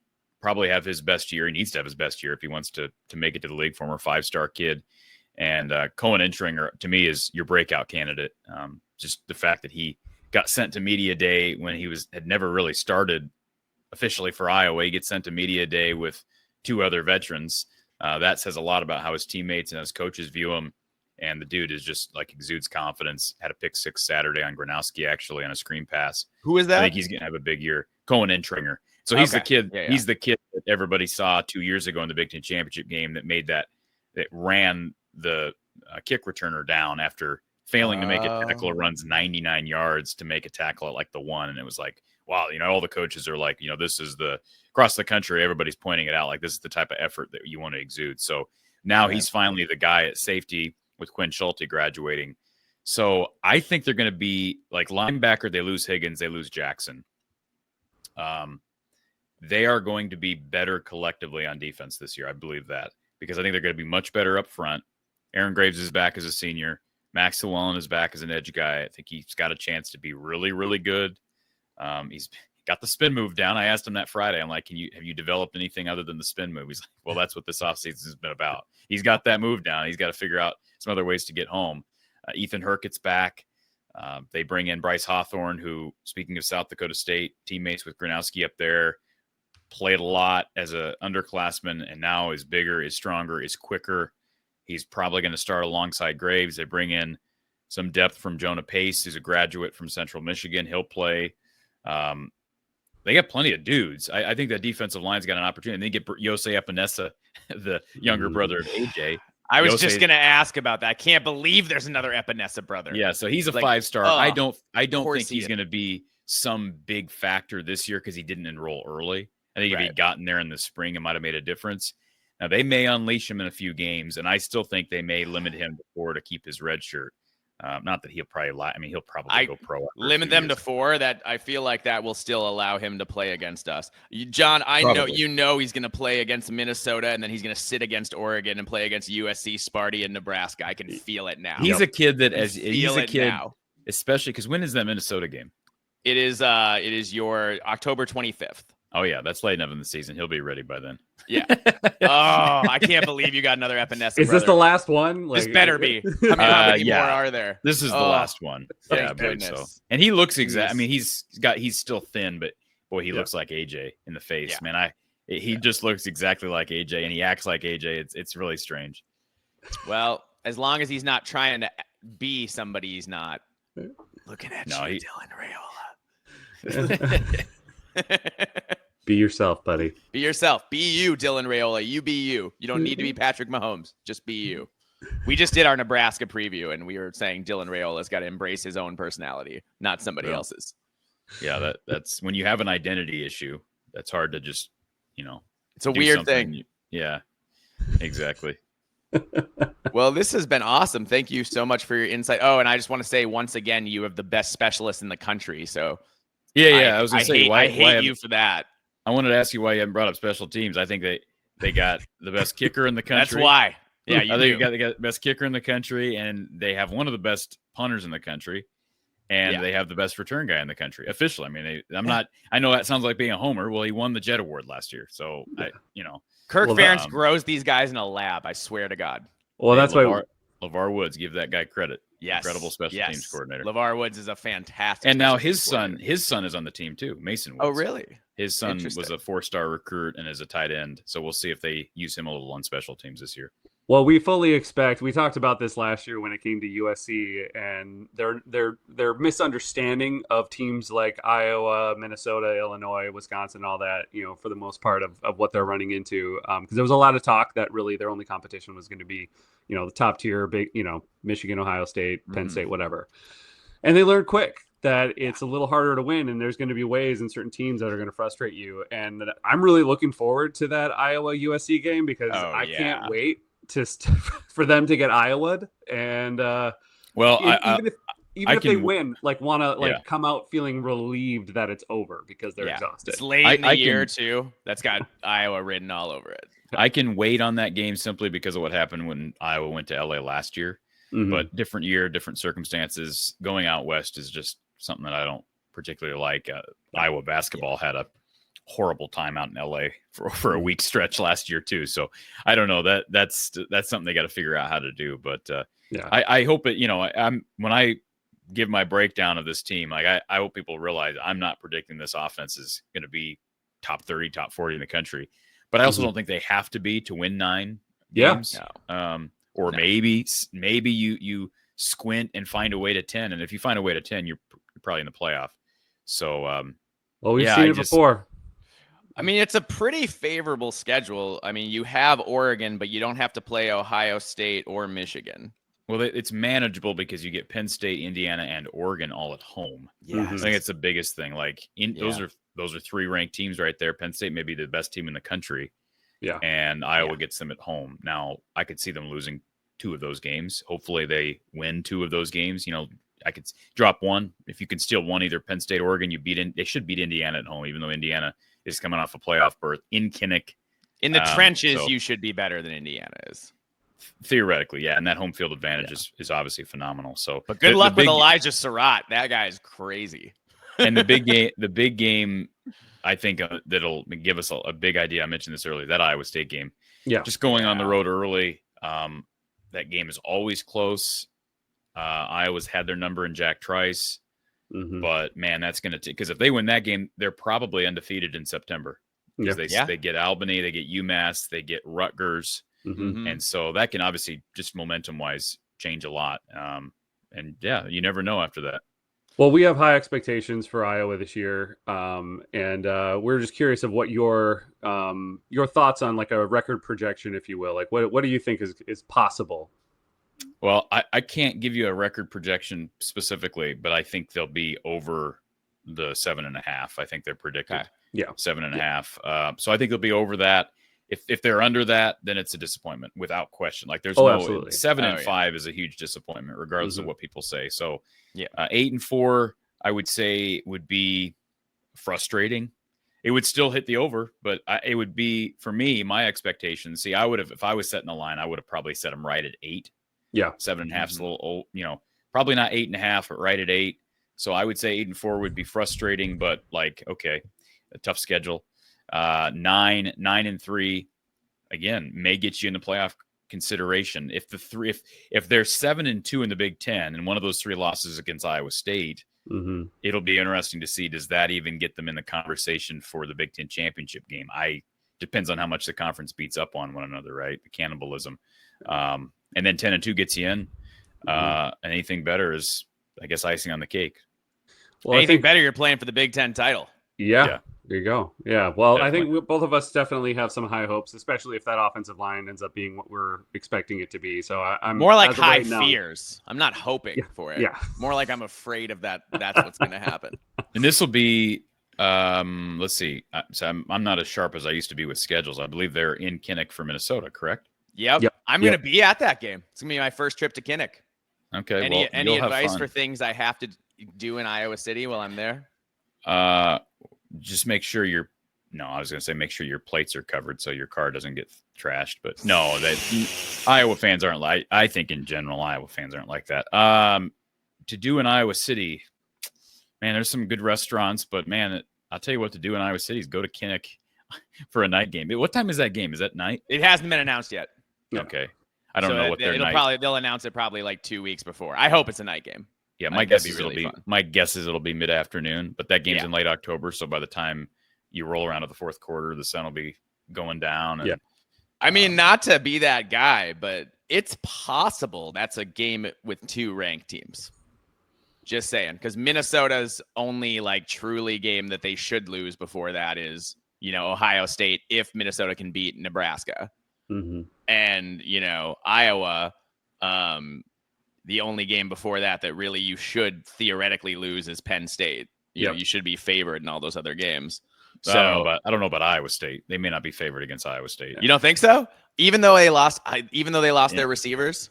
probably have his best year. He needs to have his best year if he wants to make it to the league, former 5-star kid. And Cohen Entringer, to me, is your breakout candidate. Just the fact that he got sent to media day when he had never really started officially for Iowa. He gets sent to media day with 2 other veterans. That says a lot about how his teammates and his coaches view him. And the dude is just like exudes confidence. Had a pick 6 Saturday on Gronowski, actually, on a screen pass. Who is that? I think he's going to have a big year. Cohen Entringer. So he's the kid. Yeah. He's the kid that everybody saw 2 years ago in the Big Ten championship game that ran the kick returner down after failing to make a tackle. Runs 99 yards to make a tackle at like the 1. And it was like, wow, all the coaches are like, this is across the country, everybody's pointing it out. Like, this is the type of effort that you want to exude. So now he's finally the guy at safety with Quinn Schulte graduating. So I think they're going to be like linebacker. They lose Higgins. They lose Jackson. They are going to be better collectively on defense this year. I believe that because I think they're going to be much better up front. Aaron Graves is back as a senior. Max Llewellyn is back as an edge guy. I think he's got a chance to be really, really good. He's got the spin move down. I asked him that Friday. I'm like, have you developed anything other than the spin move? He's like, well, that's what this offseason has been about. He's got that move down. He's got to figure out some other ways to get home. Ethan Hurkett's back. They bring in Bryce Hawthorne, who, speaking of South Dakota State, teammates with Gronowski up there, played a lot as a underclassman and now is bigger, is stronger, is quicker. He's probably going to start alongside Graves. They bring in some depth from Jonah Pace, who's a graduate from Central Michigan. He'll play. They got plenty of dudes. I think that defensive line's got an opportunity. And they get Yosei Epinesa, the younger brother of AJ. I was just going to ask about that. I can't believe there's another Epinesa brother. Yeah, so he's a 5-star. I don't think he's going to be some big factor this year because he didn't enroll early. I think if he'd gotten there in the spring, it might have made a difference. Now, they may unleash him in a few games, and I still think they may limit him to 4 to keep his red shirt. Not that he'll probably he'll probably go pro. Limit them to 4. That I feel like that will still allow him to play against us. John, I Probably. know he's going to play against Minnesota, and then he's going to sit against Oregon and play against USC, Sparty, and Nebraska. I can feel it now. He's a kid that he's a kid now. Especially because when is that Minnesota game? It is your October 25th. Oh, yeah, that's late enough in the season. He'll be ready by then. Yeah. Oh, I can't believe you got another Epinesa. Is this the last one? This better be. How many more are there? This is the last one. Yeah, I believe goodness. so. And he looks I mean, he's still thin, but boy, he looks like AJ in the face. Yeah. Man, he just looks exactly like AJ, and he acts like AJ. It's really strange. Well, as long as he's not trying to be somebody he's not. Looking at you, Dylan Raiola. Be yourself, buddy. Be yourself. Be you, Dylan Raiola. You be you. You don't need to be Patrick Mahomes. Just be you. We just did our Nebraska preview, and we were saying Dylan Raiola's got to embrace his own personality, not somebody else's. Yeah, that's when you have an identity issue. That's hard to just, It's a weird thing. Yeah, exactly. Well, this has been awesome. Thank you so much for your insight. Oh, and I just want to say once again, you have the best specialist in the country. So I was going to say, I hate you for that. I wanted to ask you why you haven't brought up special teams. I think they got the best kicker in the country. That's why. Yeah, I think they got the best kicker in the country, and they have one of the best punters in the country, and they have the best return guy in the country. Officially, I mean, I know that sounds like being a homer. Well, he won the Jet Award last year, so Kirk Ferentz grows these guys in a lab. I swear to God. Well, that's why LeVar Woods, give that guy credit. Yes. Incredible special teams coordinator. LeVar Woods is a fantastic. And now his son is on the team too, Mason Woods. Oh, really? His son was a 4-star recruit and is a tight end. So we'll see if they use him a little on special teams this year. Well, we fully expect. We talked about this last year when it came to USC and their misunderstanding of teams like Iowa, Minnesota, Illinois, Wisconsin, all that. For the most part of what they're running into, because there was a lot of talk that really their only competition was going to be, the top tier, big, Michigan, Ohio State, Penn State, whatever. And they learned quick that it's a little harder to win, and there's going to be ways in certain teams that are going to frustrate you. And I'm really looking forward to that Iowa USC game because I can't wait for them to get Iowa'd. And even if they win, want to come out feeling relieved that it's over because they're exhausted. It's late in the year too. That's got Iowa written all over it. I can wait on that game simply because of what happened when Iowa went to LA last year. Mm-hmm. But different year, different circumstances. Going out west is just something that I don't particularly like. Iowa basketball had a horrible time out in LA for a week stretch last year too. So I don't know, that's something they got to figure out how to do. But I hope it. When I give my breakdown of this team, like I hope people realize I'm not predicting this offense is going to be top 30, top 40 in the country. But I also don't think they have to be to win 9 games. Maybe you squint and find a way to 10. And if you find a way to 10, you're probably in the playoff. So, we've seen it before. I mean, it's a pretty favorable schedule. I mean, you have Oregon, but you don't have to play Ohio State or Michigan. Well, it's manageable because you get Penn State, Indiana, and Oregon all at home. Yeah, I think it's the biggest thing. Like those are 3 ranked teams right there. Penn State may be the best team in the country. Yeah, and Iowa gets them at home. Now, I could see them losing 2 of those games. Hopefully, they win 2 of those games. I could drop 1. If you can steal 1, either Penn State, Oregon, they should beat Indiana at home, even though Indiana is coming off a playoff berth in Kinnick. In the trenches, you should be better than Indiana is. Theoretically, yeah, and that home field advantage is obviously phenomenal. So, but good luck with Elijah Surratt. That guy is crazy. And the big game, I think that'll give us a big idea. I mentioned this earlier, that Iowa State game. Yeah, just going on the road early. That game is always close. Iowa's had their number in Jack Trice, but man, that's going to because if they win that game, they're probably undefeated in September. Because they get Albany, they get UMass, they get Rutgers. And so that can obviously just momentum wise change a lot. And you never know after that. Well, we have high expectations for Iowa this year. And we're just curious of what your thoughts on like a record projection, if you will. Like what do you think is possible? Well, I can't give you a record projection specifically, but I think they'll be over the 7.5. I think they're predicted. Okay. Yeah. 7.5. So I think they'll be over that. If they're under that, then it's a disappointment without question. Like there's absolutely. 7-5 is a huge disappointment, regardless of what people say. So 8-4, I would say would be frustrating. It would still hit the over, but it would be, for me, my expectations. See, I would have, if I was setting the line, I would have probably set them right at 8. Yeah. 7.5 is a little old, probably not 8.5, but right at 8. So I would say 8-4 would be frustrating, but like, okay, a tough schedule. 9-3, again, may get you in the playoff consideration. If they're 7-2 in the Big Ten, and one of those 3 losses against Iowa State, it'll be interesting to see, does that even get them in the conversation for the Big Ten championship game? Depends on how much the conference beats up on one another, right? The cannibalism. And then 10-2 gets you in. Anything better is, I guess, icing on the cake. Well, anything better, you're playing for the Big Ten title. Yeah. There you go. Yeah. Well, Definitely. I think both of us definitely have some high hopes, especially if that offensive line ends up being what we're expecting it to be. So I'm more like high fears. I'm not hoping for it. Yeah. More like I'm afraid of that. That's what's going to happen. And this will be, let's see. So I'm not as sharp as I used to be with schedules. I believe they're in Kinnick for Minnesota, correct? Yep. I'm going to be at that game. It's going to be my first trip to Kinnick. Okay. Any advice for things I have to do in Iowa City while I'm there? Just make sure I was going to say make sure your plates are covered so your car doesn't get trashed. But no, Iowa fans aren't like, I think in general, Iowa fans aren't like that. To do in Iowa City, man, there's some good restaurants, but man, I'll tell you what to do in Iowa City is go to Kinnick for a night game. What time is that game? Is that night? It hasn't been announced yet. Okay. I don't know what their night. They'll announce it probably like 2 weeks before. I hope it's a night game. Yeah, my guess is it'll be mid-afternoon, but that game's in late October, so by the time you roll around to the fourth quarter, the sun will be going down. And, I mean, not to be that guy, but it's possible that's a game with 2 ranked teams. Just saying, because Minnesota's only like truly game that they should lose before that is, Ohio State, if Minnesota can beat Nebraska. And, Iowa, the only game before that really you should theoretically lose is Penn State. You should be favored in all those other games. So I don't know about Iowa State. They may not be favored against Iowa State. You don't think so? Even though they lost their receivers,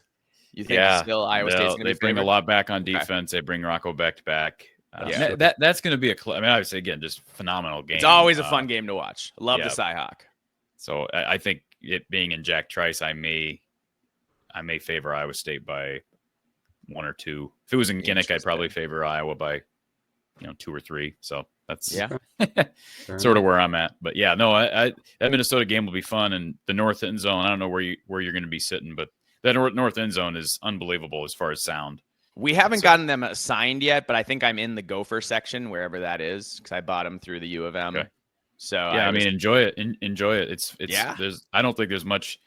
you think still Iowa State's going to be They bring favored? a lot back on defense. They bring Rocco back. That's going to be obviously, again, just phenomenal game. It's always a fun game to watch. Love the Cyhawk. So I think it being in Jack Trice, I may favor Iowa State by 1 or 2. If it was in Kinnick, I'd probably favor Iowa by 2 or 3. So that's sort of where I'm at. But that Minnesota game will be fun, and the north end zone. I don't know where you're going to be sitting, but that north end zone is unbelievable as far as sound. We haven't gotten them assigned yet, but I think I'm in the Gopher section, wherever that is, because I bought them through the U of M. Okay. So enjoy it. Enjoy it. It's I don't think there's much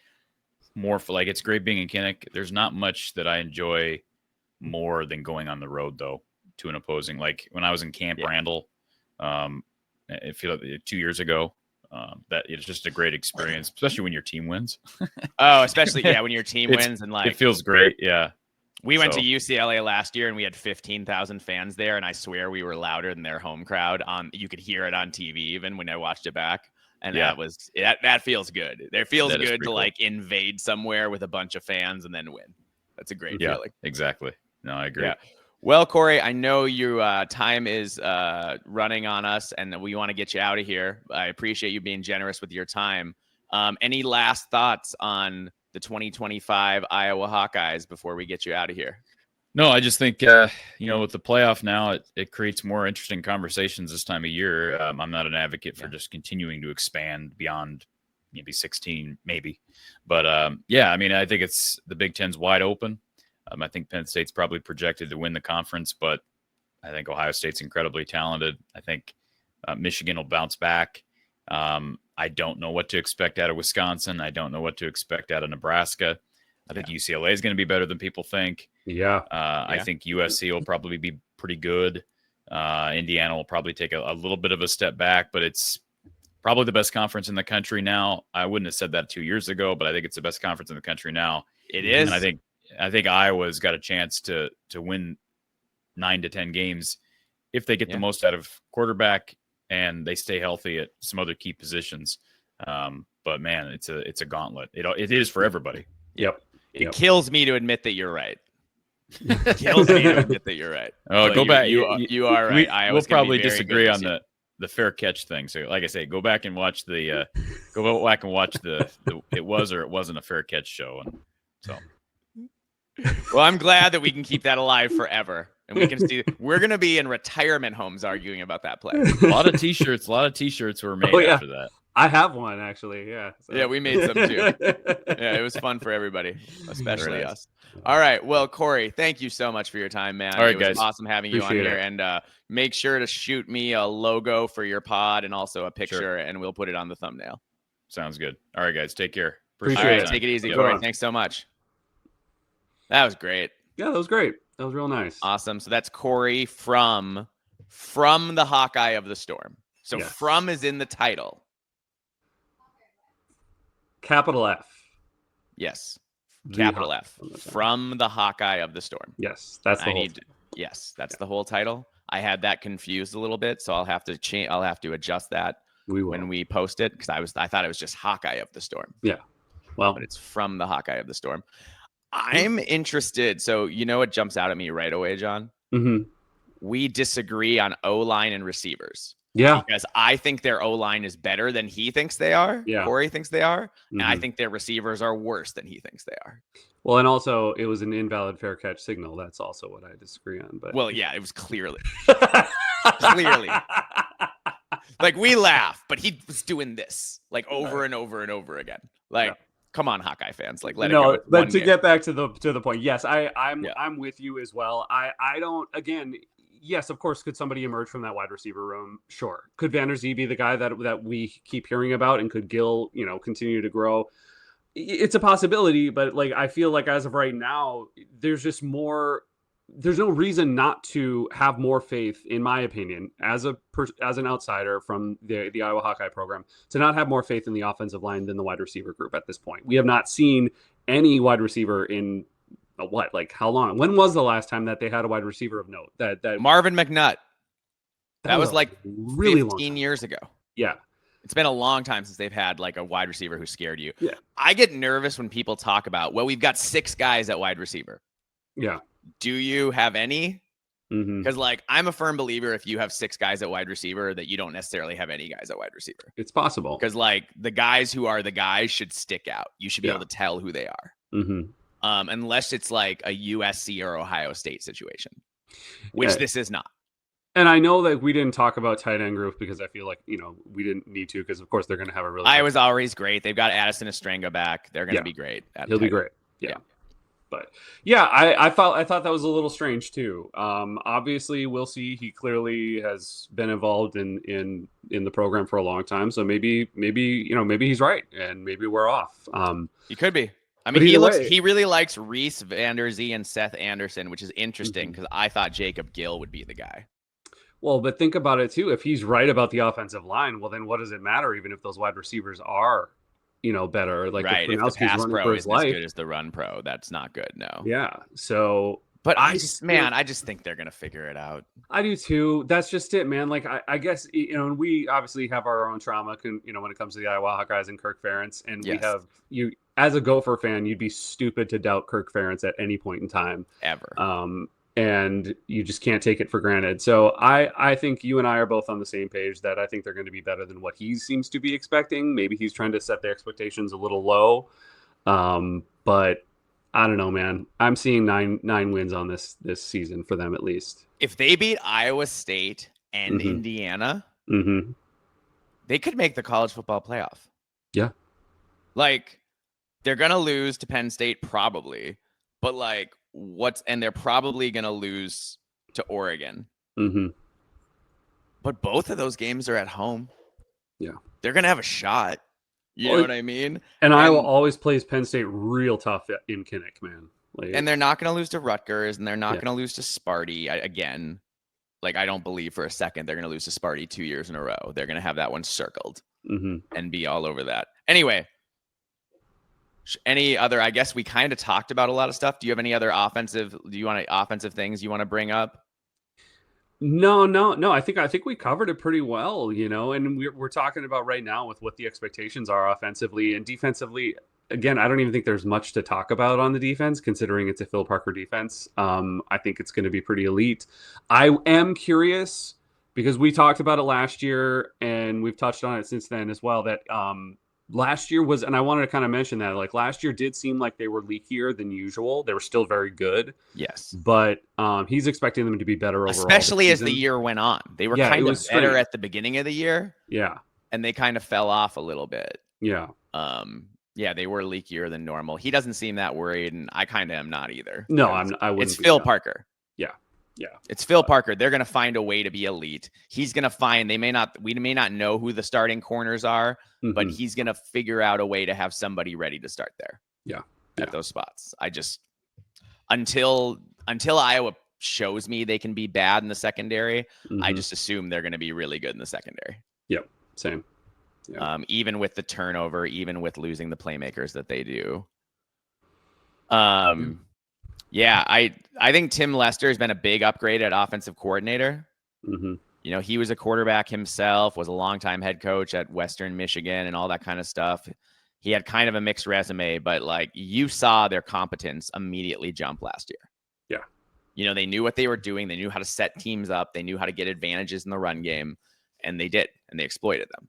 more for, like, it's great being in Kinnick. There's not much that I enjoy more than going on the road, though, to an opposing. Like when I was in Camp Randall, I feel like 2 years ago, that it's just a great experience, especially when your team wins. Especially when your team wins, and like it feels great. Yeah. We went to UCLA last year and we had 15,000 fans there, and I swear we were louder than their home crowd. You could hear it on TV even when I watched it back. And that feels good. It feels good to like invade somewhere with a bunch of fans and then win. That's a great feeling. Exactly. No, I agree. Yeah. Well, Cory, I know your time is running on us, and we want to get you out of here. I appreciate you being generous with your time. Any last thoughts on the 2025 Iowa Hawkeyes before we get you out of here? No, I just think, with the playoff now, it creates more interesting conversations this time of year. I'm not an advocate for just continuing to expand beyond maybe 16, maybe. But, I think it's the Big Ten's wide open. I think Penn State's probably projected to win the conference, but I think Ohio State's incredibly talented. I think Michigan will bounce back. I don't know what to expect out of Wisconsin. I don't know what to expect out of Nebraska. I think UCLA is going to be better than people think. I think USC will probably be pretty good. Indiana will probably take a little bit of a step back, but it's probably the best conference in the country now. I wouldn't have said that 2 years ago, but I think it's the best conference in the country now. It is. And I think Iowa's got a chance to win 9 to 10 games if they get the most out of quarterback and they stay healthy at some other key positions. But man, it's a gauntlet. It is for everybody. Yep. It kills me to admit that you're right. It kills me to admit that you're right. Oh, But go back. You are right. We'll probably disagree on the fair catch thing. So, like I say, go back and watch the it was or it wasn't a fair catch show, and so. Well, I'm glad that we can keep that alive forever, and we can see we're going to be in retirement homes arguing about that play. A lot of t-shirts were made after that. I have one actually. Yeah. So. Yeah, we made some too. Yeah, it was fun for everybody, especially us. All right. Well, Cory, thank you so much for your time, man. All right, it was guys. awesome having you on here. And make sure to shoot me a logo for your pod and also a picture, and we'll put it on the thumbnail. Sounds good. All right, guys. Take care. Appreciate it. Take it easy, Cory. Thanks so much. That was great. Yeah, that was great. That was real nice. Awesome. So that's Cory from the Hawkeye of the Storm. So from is in the title. Capital F. Yes. Capital F. From the Hawkeye of the Storm. Yes, that's the whole. Yes, that's the whole title. I had that confused a little bit, so I'll have to change. I'll have to adjust that when we post it because I thought it was just Hawkeye of the Storm. Yeah. Well, but it's from the Hawkeye of the Storm. I'm interested. So you know what jumps out at me right away, John? Mm-hmm. We disagree on O-line and receivers. Yeah. Because I think their O-line is better than he thinks they are. Yeah. Cory thinks they are. Mm-hmm. And I think their receivers are worse than he thinks they are. Well, and also it was an invalid fair catch signal. That's also what I disagree on. But well, yeah, it was clearly. Like we laugh, but he was doing this like over and over and over again. Like, come on, Hawkeye fans. Like, let it go. But to get back to the point, yes, I'm with you as well. I don't. Again, yes, of course, could somebody emerge from that wide receiver room? Sure. Could Van Der Zee be the guy that we keep hearing about, and could Gill, continue to grow? It's a possibility, but like I feel like as of right now, there's just more. There's no reason not to have more faith, in my opinion, as an outsider from the Iowa Hawkeye program, to not have more faith in the offensive line than the wide receiver group at this point. We have not seen any wide receiver in how long? When was the last time that they had a wide receiver of note? That Marvin McNutt. That was like really 15 years ago. Yeah. It's been a long time since they've had like a wide receiver who scared you. Yeah. I get nervous when people talk about, well, we've got 6 guys at wide receiver. Yeah. Do you have any? Mm-hmm. Because like I'm a firm believer if you have 6 guys at wide receiver that you don't necessarily have any guys at wide receiver. It's possible. Because like the guys who are the guys should stick out. You should be able to tell who they are. Mm-hmm. Unless it's like a USC or Ohio State situation, which this is not. And I know that we didn't talk about tight end group because I feel like, we didn't need to because, of course, they're going to have a really... Iowa's always great. They've got Addison Estrenga back. They're going to be great. He'll be great. Yeah. But, yeah, I thought that was a little strange, too. Obviously, we'll see. He clearly has been involved in the program for a long time. So maybe he's right and maybe we're off. He could be. I mean, he really likes Reese Van Der Zee and Seth Anderson, which is interesting because I thought Jacob Gill would be the guy. Well, but think about it too. If he's right about the offensive line, well, then what does it matter? Even if those wide receivers are, better. Like right. If the pass pro isn't as good as the run pro, that's not good. No. Yeah. So, but I just think they're gonna figure it out. I do too. That's just it, man. Like I guess and we obviously have our own trauma, when it comes to the Iowa Hawkeyes and Kirk Ferentz, and we have you as a Gopher fan, you'd be stupid to doubt Kirk Ferentz at any point in time ever. And you just can't take it for granted. So I think you and I are both on the same page that I think they're going to be better than what he seems to be expecting. Maybe he's trying to set the expectations a little low. But I don't know, man. I'm seeing nine wins on this season for them at least. If they beat Iowa State and Indiana, they could make the college football playoff. Yeah. Like they're going to lose to Penn State probably, but like and they're probably going to lose to Oregon. But both of those games are at home. Yeah. They're going to have a shot. You know what I mean? And Iowa always plays Penn State real tough in Kinnick, man. And they're not going to lose to Rutgers, and they're not going to lose to Sparty again. Like, I don't believe for a second they're going to lose to Sparty 2 years in a row. They're going to have that one circled and be all over that. Anyway, any other, I guess we kind of talked about a lot of stuff. Do you have any other offensive things you want to bring up? No. I think we covered it pretty well, and we're talking about right now with what the expectations are offensively and defensively. Again, I don't even think there's much to talk about on the defense, considering it's a Phil Parker defense. I think it's going to be pretty elite. I am curious because we talked about it last year and we've touched on it since then as well, that last year was, and I wanted to kind of mention that, like, last year did seem like they were leakier than usual. They were still very good, Yes. but he's expecting them to be better overall. Especially as the year went on. They were kind of better at the beginning of the year. Yeah. And they kind of fell off a little bit. Yeah. Yeah, they were leakier than normal. He doesn't seem that worried, and I kind of am not either. No, I wouldn't. It's Phil Parker. Yeah. Yeah. It's Phil Parker. They're going to find a way to be elite. He's going to find, we may not know who the starting corners are, but he's going to figure out a way to have somebody ready to start there. Yeah. At those spots. I just, until Iowa shows me they can be bad in the secondary, I just assume they're going to be really good in the secondary. Yep. Same. Yeah. Even with the turnover, even with losing the playmakers that they do. Yeah, I think Tim Lester has been a big upgrade at offensive coordinator. He was a quarterback himself, was a longtime head coach at Western Michigan and all that kind of stuff. He had kind of a mixed resume, but like you saw their competence immediately jump last year. Yeah. They knew what they were doing. They knew how to set teams up. They knew how to get advantages in the run game, and they did, and they exploited them.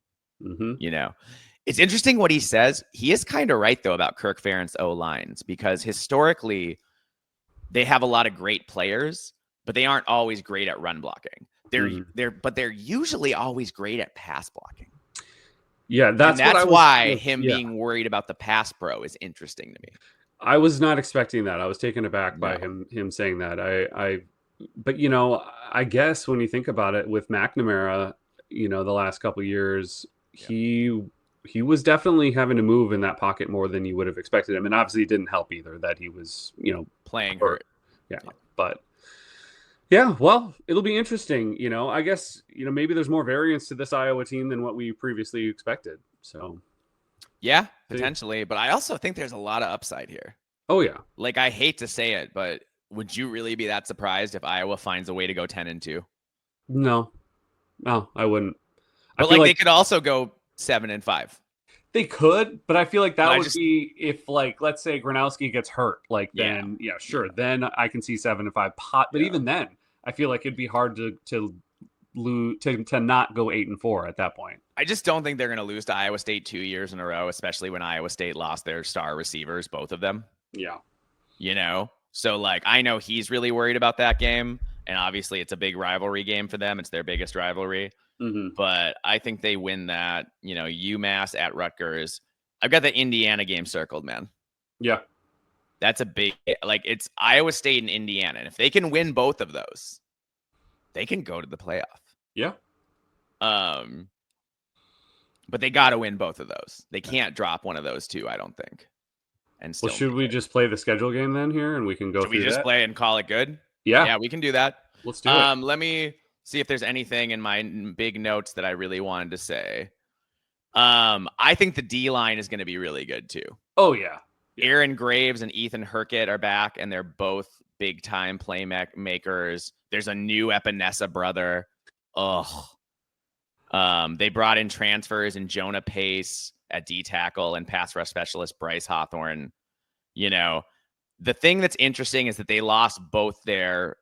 It's interesting what he says. He is kind of right though about Kirk Ferentz O-lines, because historically they have a lot of great players, but they aren't always great at run blocking. They're usually always great at pass blocking. Yeah, that's why being worried about the pass pro is interesting to me. I was not expecting that. I was taken aback by him saying that. But I guess when you think about it, with McNamara, the last couple of years, he was definitely having to move in that pocket more than you would have expected him, and obviously it didn't help either that he was playing hurt. But yeah, well, it'll be interesting. I guess maybe there's more variance to this Iowa team than what we previously expected. So yeah, potentially, but I also think there's a lot of upside here. Oh yeah, like I hate to say it, but would you really be that surprised if Iowa finds a way to go 10-2? No, I wouldn't. But like they could also go 7-5. They could, but I feel like that would be if, like, let's say Gronowski gets hurt, then sure, then I can see 7-5 pot. But even then, I feel like it'd be hard to lose to not go 8-4 at that point. I just don't think they're going to lose to Iowa State 2 years in a row, especially when Iowa State lost their star receivers, both of them. Yeah, so like I know he's really worried about that game, and obviously it's a big rivalry game for them. It's their biggest rivalry. But I think they win that. UMass at Rutgers. I've got the Indiana game circled, man. Yeah. That's a big, it's Iowa State and Indiana. And if they can win both of those, they can go to the playoff. Yeah. But they got to win both of those. They can't drop one of those two, I don't think. And still, should we just play the schedule game then here, and we can go through that? Should we just play and call it good? Yeah, we can do that. Let's do it. Let me see if there's anything in my big notes that I really wanted to say. I think the D line is going to be really good too. Oh yeah. Aaron Graves and Ethan Herkett are back, and they're both big time playmakers. There's a new Epinesa brother. They brought in transfers and Jonah Pace at D tackle and pass rush specialist Bryce Hawthorne. The thing that's interesting is that they lost both their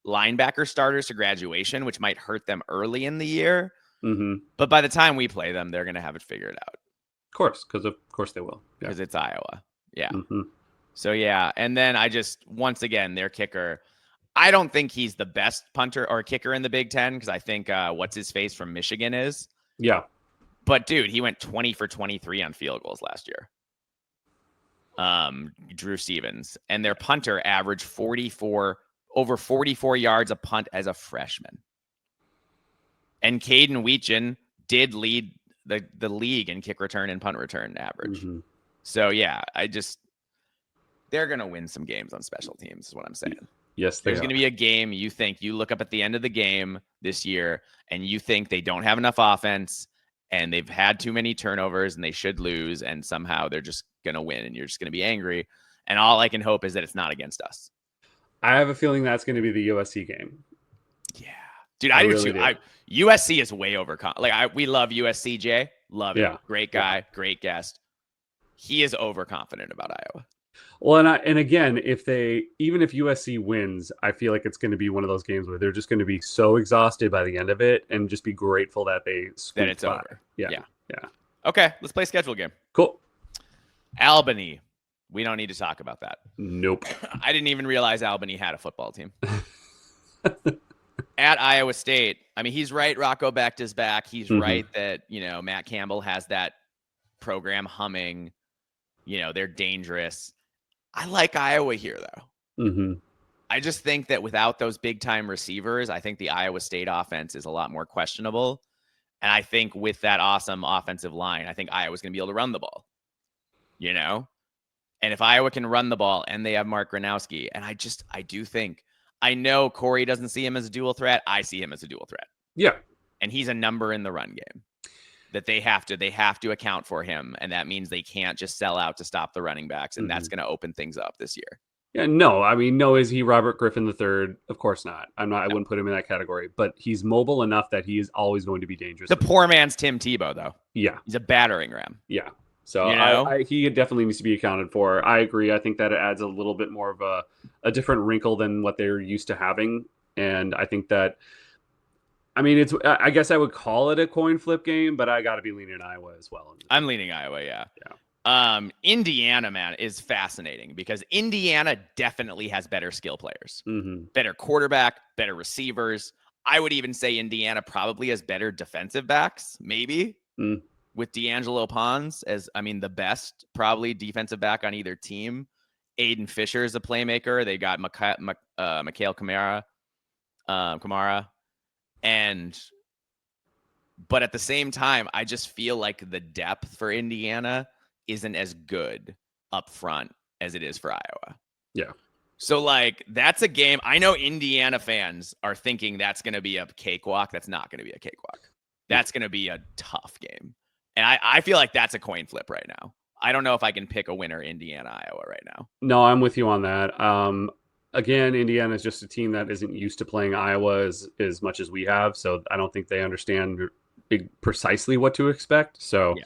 linebacker starters to graduation, which might hurt them early in the year. But by the time we play them, they're going to have it figured out. Of course they will. Because it's Iowa. Yeah. So yeah. And then once again, their kicker, I don't think he's the best punter or kicker in the Big Ten, because I think what's his face from Michigan is. Yeah. But dude, he went 20 for 23 on field goals last year. Drew Stevens, and their punter averaged over 44 yards a punt as a freshman. And Caden Weechin did lead the league in kick return and punt return average. So yeah, they're going to win some games on special teams is what I'm saying. Yes, there's going to be a game you look up at the end of the game this year and you think they don't have enough offense and they've had too many turnovers and they should lose, and somehow they're just going to win and you're just going to be angry. And all I can hope is that it's not against us. I have a feeling that's going to be the USC game. Yeah. Dude, I do really too. do. USC is way over. We love USC, Jay. Love it. Yeah. Great guy. Great guest. He is overconfident about Iowa. Well, and again, even if USC wins, I feel like it's going to be one of those games where they're just going to be so exhausted by the end of it, and just be grateful that they squeaked it's by. over. Yeah. Okay, let's play schedule game. Cool. Albany. We don't need to talk about that. Nope. I didn't even realize Albany had a football team. At Iowa State, I mean, he's right. Rocco Becht is back. He's right that, Matt Campbell has that program humming. They're dangerous. I like Iowa here, though. I just think that without those big-time receivers, I think the Iowa State offense is a lot more questionable. And I think with that awesome offensive line, I think Iowa's going to be able to run the ball. And if Iowa can run the ball and they have Mark Gronowski, and I do think, I know Cory doesn't see him as a dual threat. I see him as a dual threat. Yeah. And he's a number in the run game that they have to account for him. And that means they can't just sell out to stop the running backs. And that's going to open things up this year. Yeah, no, I mean, no, is he Robert Griffin III? Of course not. I wouldn't put him in that category, but he's mobile enough that he is always going to be dangerous. The poor man's Tim Tebow, though. Yeah. He's a battering ram. Yeah. So he definitely needs to be accounted for. I agree. I think that it adds a little bit more of a different wrinkle than what they're used to having. And I think that, I guess I would call it a coin flip game, but I got to be leaning Iowa as well. I'm leaning Iowa, yeah. Indiana, man, is fascinating because Indiana definitely has better skill players, better quarterback, better receivers. I would even say Indiana probably has better defensive backs, maybe, with D'Angelo Pons as, the best probably defensive back on either team. Aiden Fisher is a playmaker. They got Mikhail Kamara. But at the same time, I just feel like the depth for Indiana isn't as good up front as it is for Iowa. Yeah. So that's a game. I know Indiana fans are thinking that's going to be a cakewalk. That's not going to be a cakewalk. That's going to be a tough game. And I feel like that's a coin flip right now. I don't know if I can pick a winner Indiana, Iowa right now. No, I'm with you on that. Again, Indiana is just a team that isn't used to playing Iowa as much as we have. So I don't think they understand precisely what to expect. So yeah.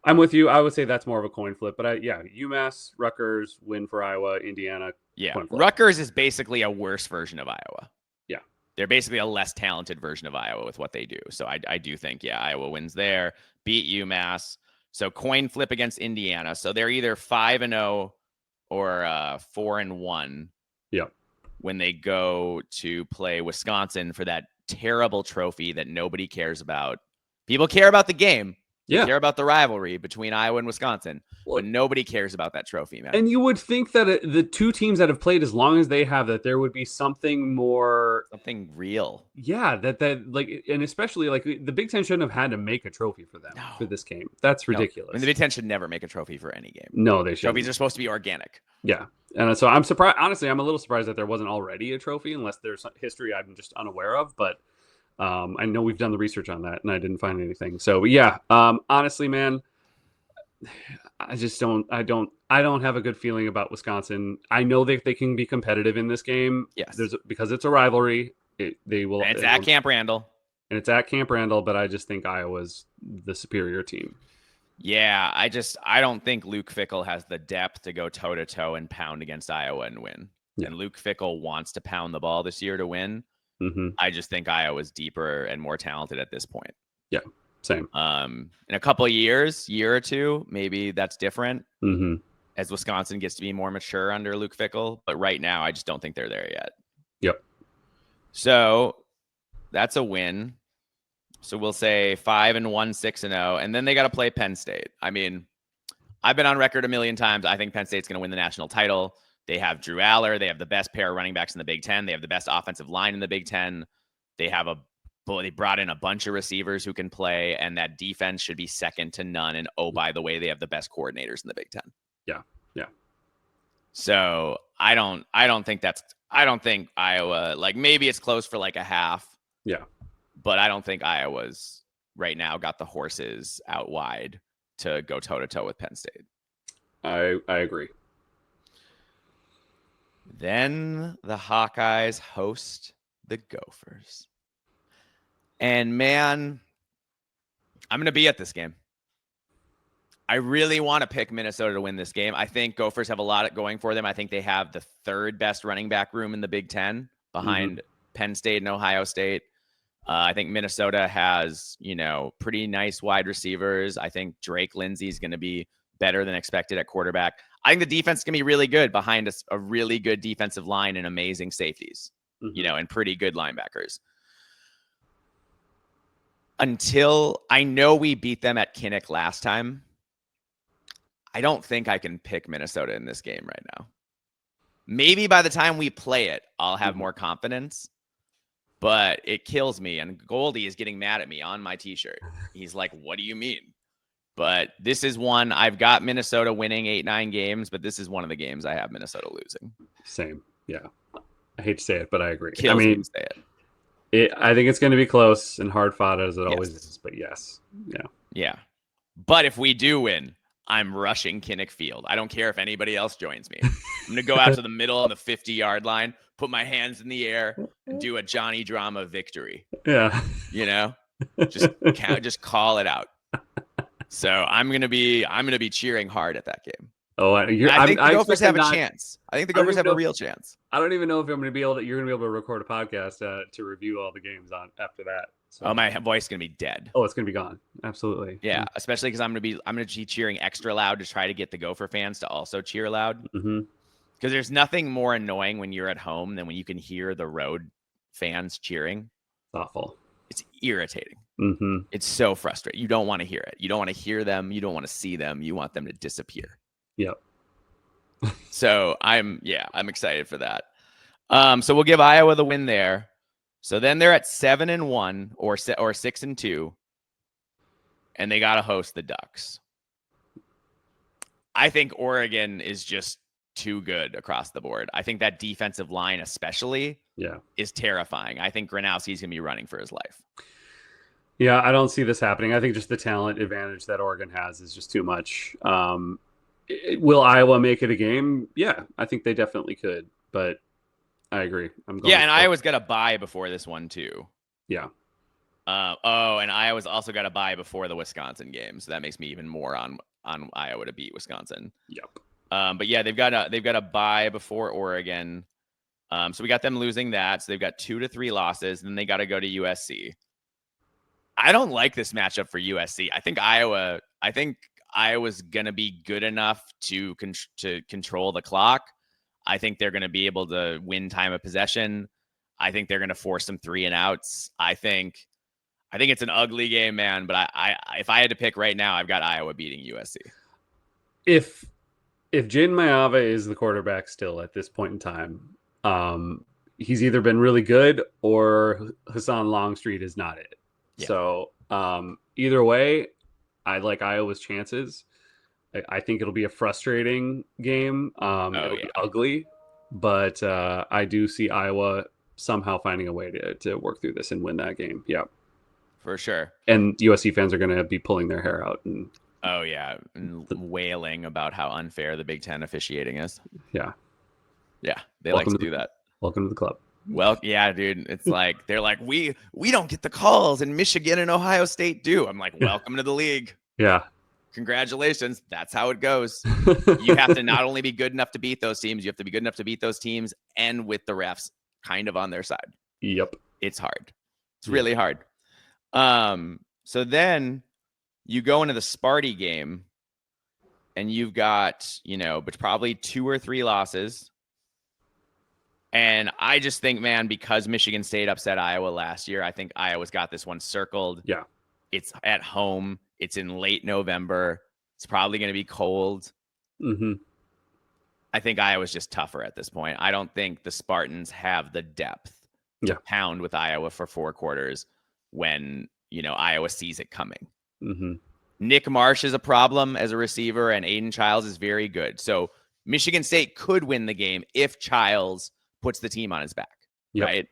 I'm with you. I would say that's more of a coin flip, but UMass, Rutgers win for Iowa, Indiana. Yeah. Rutgers is basically a worse version of Iowa. Yeah. They're basically a less talented version of Iowa with what they do. So I do think, Iowa wins there, beat UMass. So coin flip against Indiana. So they're either 5-0 or 4-1. Yep. When they go to play Wisconsin for that terrible trophy that nobody cares about. People care about the game. They care about the rivalry between Iowa and Wisconsin, but nobody cares about that trophy, man. And you would think that the two teams that have played as long as they have, that there would be something real. Yeah, that and especially the Big Ten shouldn't have had to make a trophy for them for this game. That's ridiculous. And the Big Ten should never make a trophy for any game. No, they shouldn't. Trophies are supposed to be organic. Yeah, and so I'm surprised. Honestly, I'm a little surprised that there wasn't already a trophy, unless there's history I'm just unaware of. But I know we've done the research on that, and I didn't find anything. So, but yeah, honestly, man, I just don't have a good feeling about Wisconsin. I know that they can be competitive in this game. Yes, because it's a rivalry. They will. And it's at Camp Randall. But I just think Iowa's the superior team. Yeah, I don't think Luke Fickell has the depth to go toe to toe and pound against Iowa and win. Yeah. And Luke Fickell wants to pound the ball this year to win. I just think Iowa's deeper and more talented at this point. Yeah, same. In a couple of years, year or two, maybe that's different as Wisconsin gets to be more mature under Luke Fickell. But right now, I just don't think they're there yet. Yep. So that's a win. So we'll say 5-1, 6-0, and then they got to play Penn State. I mean, I've been on record a million times. I think Penn State's going to win the national title. They have Drew Aller. They have the best pair of running backs in the Big Ten. They have the best offensive line in the Big Ten. They brought in a bunch of receivers who can play, and that defense should be second to none. And oh, by the way, they have the best coordinators in the Big Ten. Yeah. So I don't think Iowa, maybe it's close for a half. Yeah. But I don't think Iowa's right now got the horses out wide to go toe to toe with Penn State. I agree. Then the Hawkeyes host the Gophers. And man, I'm going to be at this game. I really want to pick Minnesota to win this game. I think Gophers have a lot going for them. I think they have the third best running back room in the Big Ten behind Penn State and Ohio State. I think Minnesota has, pretty nice wide receivers. I think Drake Lindsey is going to be better than expected at quarterback. I think the defense is going to be really good behind a really good defensive line and amazing safeties, and pretty good linebackers. Until I know we beat them at Kinnick last time, I don't think I can pick Minnesota in this game right now. Maybe by the time we play it, I'll have more confidence, but it kills me. And Goldie is getting mad at me on my t-shirt. He's like, what do you mean? But this is one I've got Minnesota winning 8-9 games, but this is one of the games I have Minnesota losing. Same. Yeah. I hate to say it, but I agree. Kills me to say it. I think it's going to be close and hard fought as it always is, but yes. Yeah. Yeah. But if we do win, I'm rushing Kinnick Field. I don't care if anybody else joins me. I'm going to go out to the middle on the 50-yard line, put my hands in the air, and do a Johnny Drama victory. Yeah. Just call it out. So I'm going to be cheering hard at that game. Oh, I think the Gophers have a chance. I think the Gophers have a real chance. I don't even know if you're going to be able to record a podcast to review all the games after that. So. Oh, my voice is going to be dead. Oh, it's going to be gone. Absolutely. Yeah, especially because I'm going to be cheering extra loud to try to get the Gopher fans to also cheer loud. Because there's nothing more annoying when you're at home than when you can hear the road fans cheering. It's awful. It's irritating. It's so frustrating. You don't want to hear it. You don't want to hear them. You don't want to see them. You want them to disappear. Yep. So I'm excited for that. So we'll give Iowa the win there. So then they're at 7-1 or 6-2, and they got to host the Ducks. I think Oregon is just too good across the board. I think that defensive line, especially, is terrifying. I think Gronowski's gonna be running for his life. Yeah, I don't see this happening. I think just the talent advantage that Oregon has is just too much. Will Iowa make it a game? Yeah, I think they definitely could, but I agree. And Iowa's got a bye before this one too. Yeah. And Iowa's also got a bye before the Wisconsin game, so that makes me even more on Iowa to beat Wisconsin. Yep. But yeah, they've got a bye before Oregon. So we got them losing that. So they've got 2 to 3 losses, and then they got to go to USC. I don't like this matchup for USC. I think Iowa's gonna be good enough to control the clock. I think they're gonna be able to win time of possession. I think they're gonna force some 3-and-outs. I think it's an ugly game, man. But if I had to pick right now, I've got Iowa beating USC. If Jaden Mayava is the quarterback still at this point in time, he's either been really good or Hassan Longstreet is not it. Yeah. So either way, I like Iowa's chances. I think it'll be a frustrating game. It'll be ugly, but I do see Iowa somehow finding a way to work through this and win that game. Yeah, for sure. And USC fans are going to be pulling their hair out and wailing about how unfair the Big Ten officiating is. Yeah, they like to do that. Welcome to the club. Well, yeah, dude. It's like they're like we don't get the calls, and Michigan and Ohio State do. I'm like, welcome to the league. Yeah. Congratulations. That's how it goes. You have to not only be good enough to beat those teams, you have to be good enough to beat those teams and with the refs kind of on their side. Yep. It's hard. It's really hard. So then you go into the Sparty game and you've got, but probably 2 or 3 losses. And I just think, man, because Michigan State upset Iowa last year, I think Iowa's got this one circled. Yeah. It's at home. It's in late November. It's probably going to be cold. I think Iowa's just tougher at this point. I don't think the Spartans have the depth to pound with Iowa for 4 quarters when, Iowa sees it coming. Nick Marsh is a problem as a receiver, and Aiden Childs is very good. So Michigan State could win the game if Childs puts the team on his back. Right?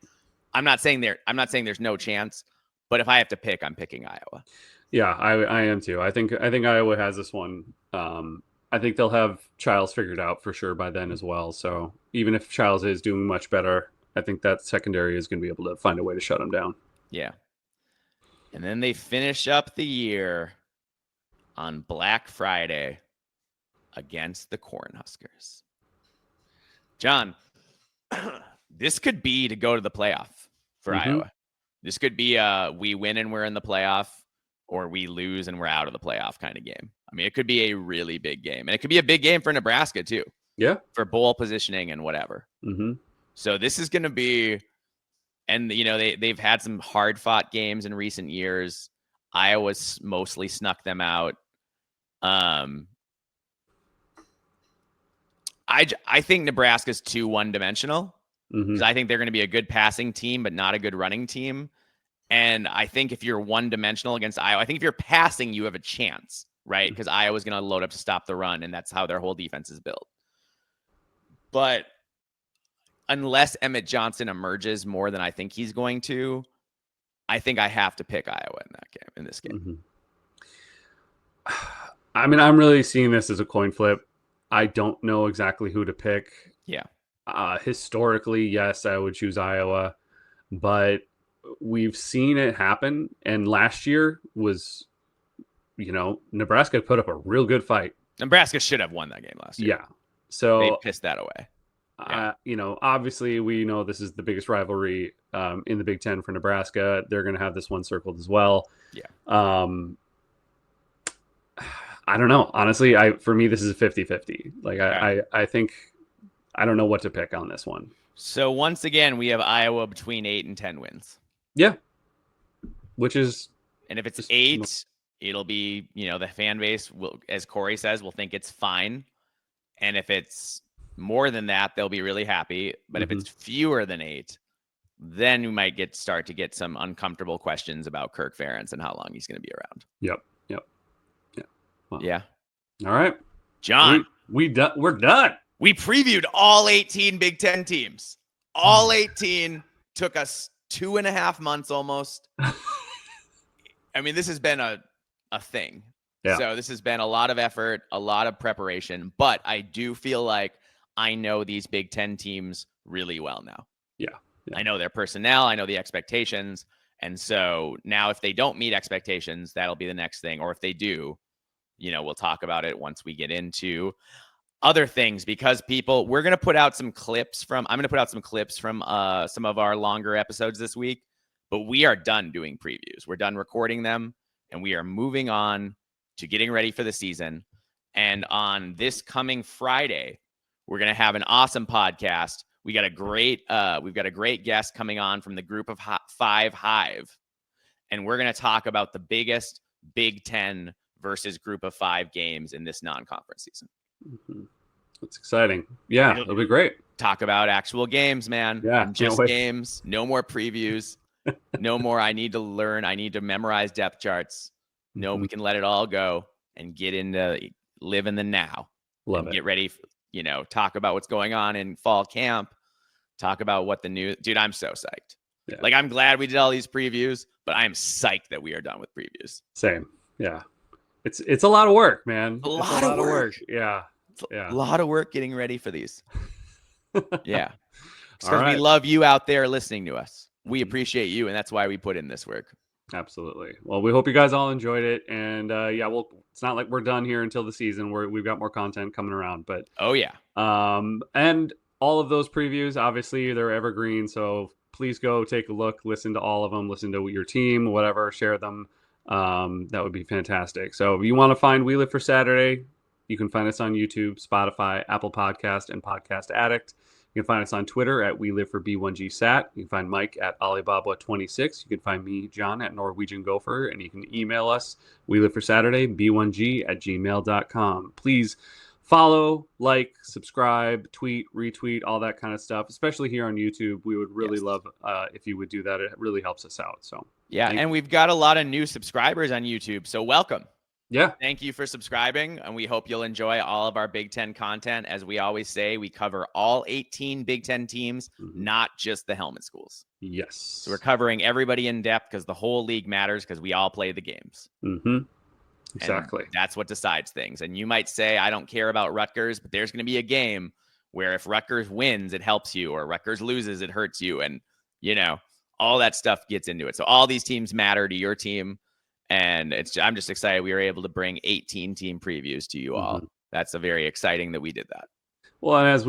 I'm not saying there's no chance, but if I have to pick, I'm picking Iowa. Yeah, I am too. I think Iowa has this one. I think they'll have Childs figured out for sure by then as well. So even if Childs is doing much better, I think that secondary is going to be able to find a way to shut him down. Yeah. And then they finish up the year on Black Friday against the Cornhuskers. John, this could be to go to the playoff for Iowa. This could be we win and we're in the playoff, or we lose and we're out of the playoff kind of game. I mean, it could be a really big game. And it could be a big game for Nebraska too. Yeah. For bowl positioning and whatever. So this is going to be, and they've had some hard fought games in recent years. Iowa's mostly snuck them out. I think Nebraska's too one-dimensional because I think they're going to be a good passing team, but not a good running team. And I think if you're one-dimensional against Iowa, I think if you're passing, you have a chance, right? Because Iowa's going to load up to stop the run, and that's how their whole defense is built. But unless Emmett Johnson emerges more than I think he's going to, I think I have to pick Iowa in this game. I mean, I'm really seeing this as a coin flip. I don't know exactly who to pick. Yeah. Historically, yes, I would choose Iowa, but we've seen it happen. And last year was, Nebraska put up a real good fight. Nebraska should have won that game last year. Yeah. So they pissed that away. Yeah. Obviously we know this is the biggest rivalry in the Big Ten for Nebraska. They're going to have this one circled as well. Yeah. I don't know. Honestly, for me, this is a 50-50. Like I think I don't know what to pick on this one. So once again, we have Iowa between 8 and 10 wins. Yeah. Which is, and if it's 8, it'll be, the fan base will, as Cory says, will think it's fine. And if it's more than that, they'll be really happy. But if it's fewer than 8, then we might start to get some uncomfortable questions about Kirk Ferentz and how long he's going to be around. Yep. Well, yeah. All right, John, we're done. We previewed all 18 Big Ten teams. All 18 took us 2.5 months almost. I mean, this has been a thing. Yeah. So this has been a lot of effort, a lot of preparation, but I do feel like I know these Big Ten teams really well now. Yeah. I know their personnel. I know the expectations. And so now if they don't meet expectations, that'll be the next thing. Or if they do, we'll talk about it once we get into other things, because we're going to put out some clips I'm going to put out some clips from some of our longer episodes this week, but we are done doing previews. We're done recording them, and we are moving on to getting ready for the season. And on this coming Friday, we're going to have an awesome podcast. We've got a great guest coming on from the Group of 5 Hive, and we're going to talk about the biggest Big Ten versus Group of 5 games in this non-conference season. That's exciting. Yeah, it'll be great. Talk about actual games, man. Yeah, just games. No more previews. No more. I need to learn. I need to memorize depth charts. No, we can let it all go and get into live in the now. Love it. Get ready. Talk about what's going on in fall camp. Talk about what the new dude. I'm so psyched. Yeah. Like, I'm glad we did all these previews, but I'm psyched that we are done with previews. Same. Yeah. It's a lot of work, man. A lot of work. Yeah. A lot of work getting ready for these. Yeah. Because right. we love you out there listening to us. We appreciate you, and that's why we put in this work. Absolutely. Well, we hope you guys all enjoyed it. And it's not like we're done here until the season. We've got more content coming around. But oh yeah. And all of those previews, obviously, they're evergreen. So please go take a look, listen to all of them, listen to your team, whatever, share them. That would be fantastic. So if you want to find We Live for Saturday, you can find us on YouTube, Spotify, Apple Podcast, and Podcast Addict. You can find us on Twitter at We Live for B1GSat. You can find Mike at Alibaba26. You can find me, John, at Norwegian Gopher, and you can email us, We Live for Saturday, b1g@gmail.com. Please follow, like, subscribe, tweet, retweet, all that kind of stuff, especially here on YouTube. We would really love if you would do that. It really helps us out. So yeah, and we've got a lot of new subscribers on YouTube, so welcome. Yeah. Thank you for subscribing, and we hope you'll enjoy all of our Big Ten content. As we always say, we cover all 18 Big Ten teams, not just the helmet schools. Yes. So we're covering everybody in depth because the whole league matters because we all play the games. Exactly. And that's what decides things. And you might say, I don't care about Rutgers, but there's going to be a game where if Rutgers wins, it helps you, or Rutgers loses, it hurts you. And, All that stuff gets into it. So all these teams matter to your team. And I'm just excited we were able to bring 18 team previews to you all. That's a very exciting that we did that. Well, and as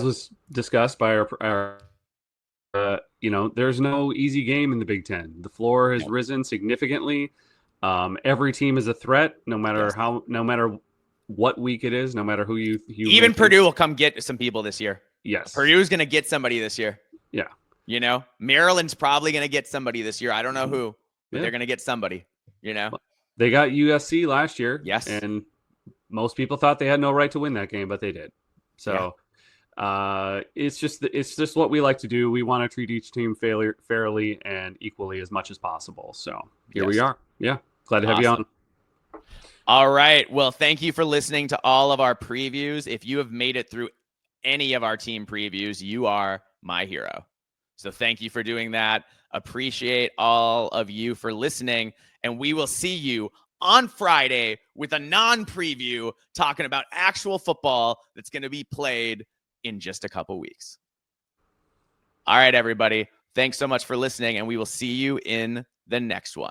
was discussed by our there's no easy game in the Big Ten. The floor has risen significantly. Every team is a threat, no matter what week it is, no matter who you even Purdue will come get some people this year. Yes, Purdue's going to get somebody this year. Yeah, Maryland's probably going to get somebody this year. I don't know who, but they're going to get somebody. They got USC last year. Yes, and most people thought they had no right to win that game, but they did. So. It's just what we like to do. We want to treat each team fairly and equally as much as possible. So here we are. Yeah. Glad to have you on. All right. Well, thank you for listening to all of our previews. If you have made it through any of our team previews, you are my hero. So thank you for doing that. Appreciate all of you for listening. And we will see you on Friday with a non-preview talking about actual football that's going to be played in just a couple weeks. All right, everybody. Thanks so much for listening, and we will see you in the next one.